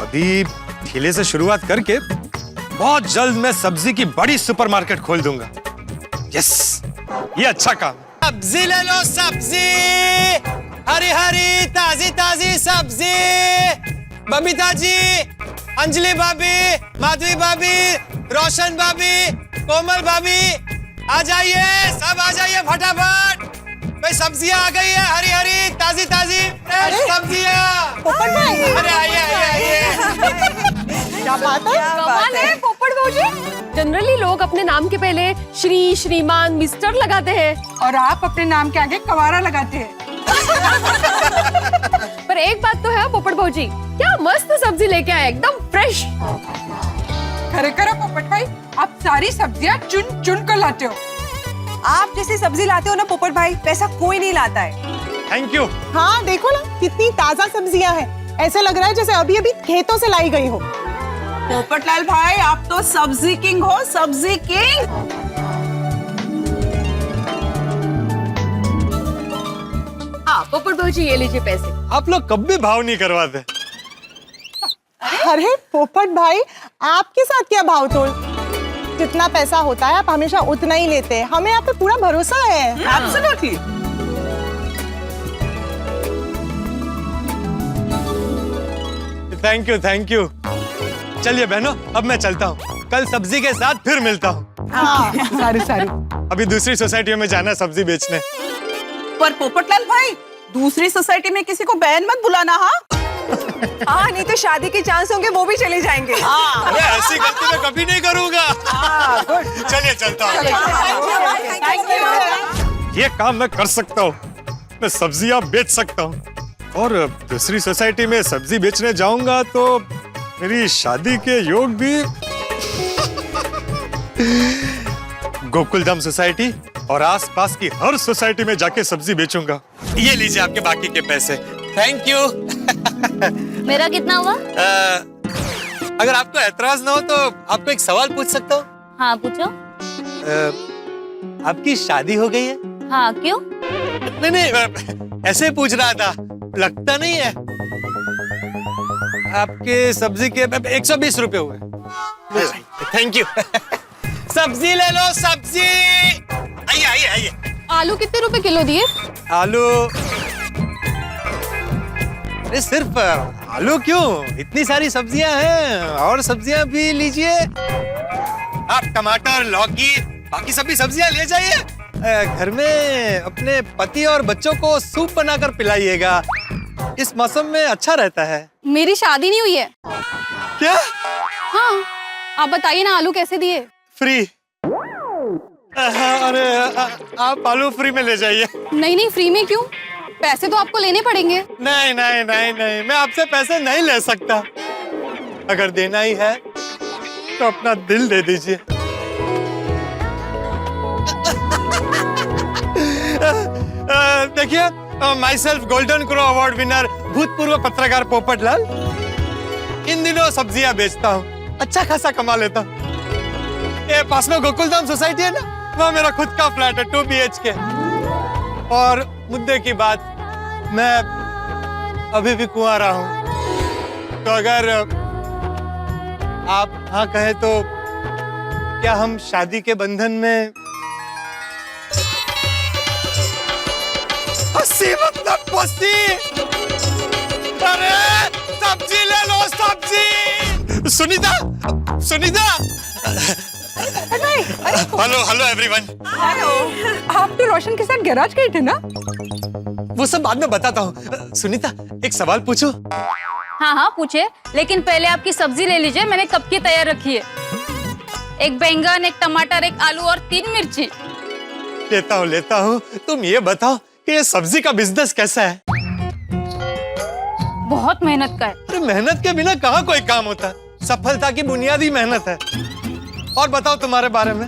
अभी ठेले से शुरुआत करके बहुत जल्द मैं सब्जी की बड़ी सुपरमार्केट खोल दूंगा। यस, ये अच्छा काम। सब्जी ले लो, सब्जी हरी हरी ताजी ताजी सब्जी। बबीता जी, अंजलि भाभी, माधवी भाभी, रोशन भाभी, कोमल भाभी, आ जाइए, सब आ जाइए फटाफट। भाई सब्जियां आ गई है, हरी हरी ताजी ताजी फ्रेश सब्जियां। पोपट भाई, अरे आइए। क्या बात है? कमाल है पोपट भाई। जनरली लोग अपने नाम के पहले श्री, श्रीमान, मिस्टर लगाते हैं और आप अपने नाम के आगे कवारा लगाते हैं। पर एक बात तो है पोपट भाजी, क्या मस्त सब्जी लेके आए, एकदम फ्रेश। खरेखर पोपट भाई, आप सारी सब्जियां चुन चुन कर लाते हो। आप जैसी सब्जी लाते हो ना पोपट भाई, वैसा कोई नहीं लाता है। Thank you. हाँ देखो ना, कितनी ताजा सब्जियां हैं, ऐसे लग रहा है जैसे अभी अभी खेतों से लाई गई हो। पोपटलाल भाई, आप तो सब्जी किंग हो, सब्जी किंग। हाँ पोपट भाजी, ये लीजिए पैसे। आप लोग कभी भाव नहीं करवाते। अरे पोपट भाई, आपके साथ क्या भाव तोल? जितना पैसा होता है आप हमेशा उतना ही लेते हैं, हमें आप पे पूरा भरोसा है। एब्सोल्युटली। Thank you. चलिए बहनों, अब मैं चलता हूँ, कल सब्जी के साथ फिर मिलता हूँ। हाँ, सारी अभी दूसरी सोसाइटी में जाना सब्जी बेचने। पर पोपटलाल भाई, दूसरी सोसाइटी में किसी को बहन मत बुलाना। हाँ हाँ, नहीं तो शादी के चांस होंगे, वो भी चले जाएंगे। अरे ऐसी गलती मैं कभी नहीं करूंगा। चलिए चलता हूँ। ये काम मैं कर सकता हूँ, मैं सब्जियां बेच सकता हूँ, और दूसरी सोसाइटी में सब्जी बेचने जाऊंगा तो मेरी शादी के योग भी। गोकुलधाम सोसाइटी और आसपास की हर सोसाइटी में जाके सब्जी बेचूंगा। ये लीजिए आपके बाकी के पैसे। Thank you. मेरा कितना हुआ? अगर आपको ऐतराज ना हो तो आपको एक सवाल पूछ सकता हूँ? हाँ पूछो। आपकी शादी हो गई है? हाँ, क्यों? नहीं, ऐसे ही पूछ रहा था, लगता नहीं है। आपके सब्जी के 120 रुपए हुए। Thank you. सब्जी ले लो, सब्जी। आइए। आलू कितने रुपए किलो दिए? आलू अरे सिर्फ आलू क्यों, इतनी सारी सब्जियां हैं, और सब्जियां भी लीजिए। आप टमाटर, लौकी, बाकी सभी सब्जियां ले जाइए। घर में अपने पति और बच्चों को सूप बनाकर पिलाइएगा, इस मौसम में अच्छा रहता है। मेरी शादी नहीं हुई है। क्या? हाँ, आप बताइए ना, आलू कैसे दिए? फ्री। अरे आप आलू फ्री में ले जाइए। नहीं नहीं, फ्री में क्यों? पैसे तो आपको लेने पड़ेंगे। नहीं नहीं नहीं नहीं, मैं आपसे पैसे नहीं ले सकता। अगर देना ही है तो अपना दिल दे दीजिए। देखिए, my self golden crow award winner भूतपूर्व पत्रकार पोपटलाल इन दिनों सब्जियां बेचता हूँ, अच्छा खासा कमा लेता हूँ। ये पास में गोकुलधाम सोसाइटी है ना, वहाँ मेरा खुद का फ्लैट है 2 BHK। और मुद्दे की बात, मैं अभी भी कुंवारा हूँ, तो अगर आप हाँ कहे तो क्या हम शादी के बंधन में? हंसी मतलब पस्ती। अरे सब्जी ले लो, सब्जी। Sunita, Sunita. Hello hello everyone. Hello, आप तो रोशन के साथ गैराज गए थे ना? वो सब बाद में बताता हूँ। सुनीता, एक सवाल पूछो? हाँ हाँ पूछे, लेकिन पहले आपकी सब्जी ले लीजिए, मैंने कब की तैयार रखी है। एक बैंगन, एक टमाटर, एक आलू और 3 मिर्ची। लेता हूँ। तुम ये बताओ कि ये सब्जी का बिजनेस कैसा है? बहुत मेहनत का है। अरे मेहनत के बिना कहाँ कोई काम होता है, सफलता की बुनियादी मेहनत है। और बताओ तुम्हारे बारे में।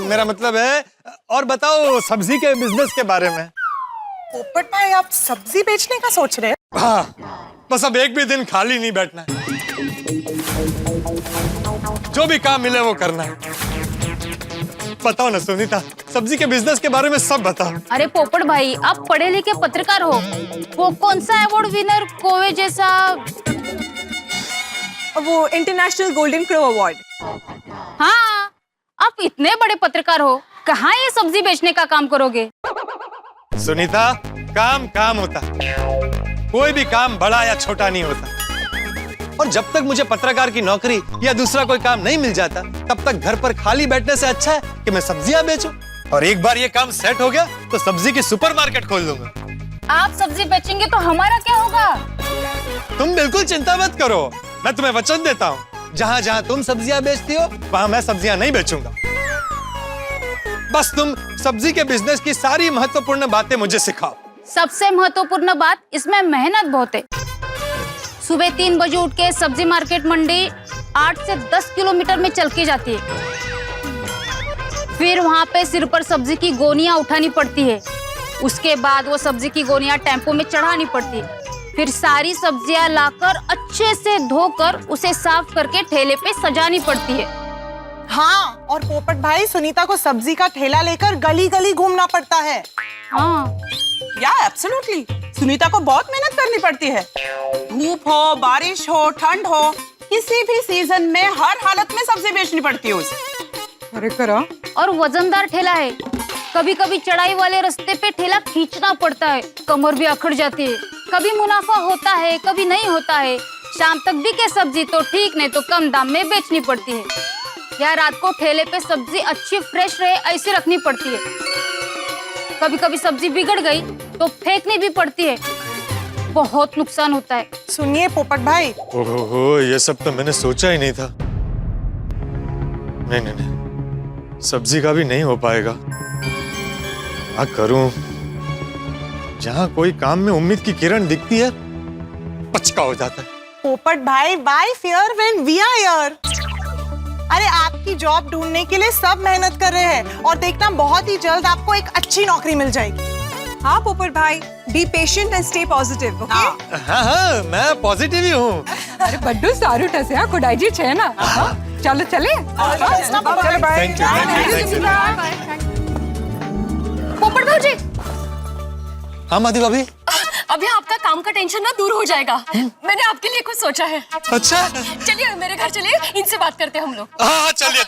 मेरा मतलब है, और बताओ सब्जी के बिजनेस के बारे में। पोपट भाई, आप सब्जी बेचने का सोच रहे हैं? हाँ, बस अब एक भी दिन खाली नहीं बैठना है, जो भी काम मिले वो करना है। बताओ ना सुनीता, सब्जी के बिजनेस के बारे में सब बताओ। अरे पोपट भाई, आप पढ़े लिखे पत्रकार हो, वो कौन सा अवार्ड विनर कोवे जैसा? वो इंटरनेशनल गोल्डन क्रो अवार्ड। हाँ, आप इतने बड़े पत्रकार हो, कहाँ ये सब्जी बेचने का काम करोगे? सुनीता, काम काम होता है, कोई भी काम बड़ा या छोटा नहीं होता। और जब तक मुझे पत्रकार की नौकरी या दूसरा कोई काम नहीं मिल जाता, तब तक घर पर खाली बैठने से अच्छा है कि मैं सब्जियां बेचूं। और एक बार ये काम सेट हो गया तो सब्जी की सुपरमार्केट खोल दूंगा। आप सब्जी बेचेंगे तो हमारा क्या होगा? तुम बिल्कुल चिंता मत करो, मैं तुम्हें वचन देता हूँ, जहाँ जहाँ तुम सब्जियां बेचती हो वहाँ मैं सब्जियां नहीं बेचूंगा। बस तुम सब्जी के बिजनेस की सारी महत्वपूर्ण बातें मुझे सिखाओ। सबसे महत्वपूर्ण बात, इसमें मेहनत बहुत है। सुबह 3 बजे उठ के सब्जी मार्केट मंडी 8 से 10 किलोमीटर में चल के जाती है। फिर वहाँ पे सिर पर सब्जी की गोनियां उठानी पड़ती है। उसके बाद वो सब्जी की गोनियां टेम्पो में चढ़ानी पड़ती है। फिर सारी सब्जियां लाकर अच्छे से धोकर उसे साफ करके ठेले पे सजानी पड़ती है। हाँ, और पोपट भाई, सुनीता को सब्जी का ठेला लेकर गली गली घूमना पड़ता है। हाँ, या एब्सोल्युटली, सुनीता को बहुत मेहनत करनी पड़ती है। धूप हो, बारिश हो, ठंड हो, किसी भी सीजन में हर हालत में सब्जी बेचनी पड़ती है उसे। अरे करा। और वजनदार ठेला है, कभी कभी चढ़ाई वाले रास्ते पे ठेला खींचना पड़ता है, कमर भी अकड़ जाती है। कभी मुनाफा होता है, कभी नहीं होता है। शाम तक बिके सब्जी तो ठीक, नहीं तो कम दाम में बेचनी पड़ती है। या रात को ठेले पे सब्जी अच्छी फ्रेश रहे ऐसी रखनी पड़ती है। कभी कभी सब्जी बिगड़ गई तो फेंकनी भी पड़ती है, बहुत नुकसान होता है। सुनिए पोपट भाई, ओहो, ये सब तो मैंने सोचा ही नहीं था। नहीं, सब्जी का भी नहीं हो पाएगा। क्या करूं? जहां कोई काम में उम्मीद की किरण दिखती है, पचका हो जाता है। पोपट भाई, why fear when we are here. अरे आपकी जॉब ढूंढने के लिए सब मेहनत कर रहे हैं, और देखना बहुत ही जल्द आपको एक अच्छी नौकरी मिल जाएगी। हाँ पोपट भाई, be patient and stay positive, okay? हाँ, मैं पॉजिटिव ही हूँ। अरे बड्डू सारू ठसे, हाँ खुदाई छे ना। चलो चले। चलो बाय। Thank you. पोपट भाजी, हाँ माधवी भाभी। अभी आपका काम का टेंशन ना दूर हो जाएगा। मैंने आपके लिए कुछ सोचा है। अच्छा, चलिए मेरे घर चलिए, इनसे बात करते हैं हम लोग। हाँ चलिए।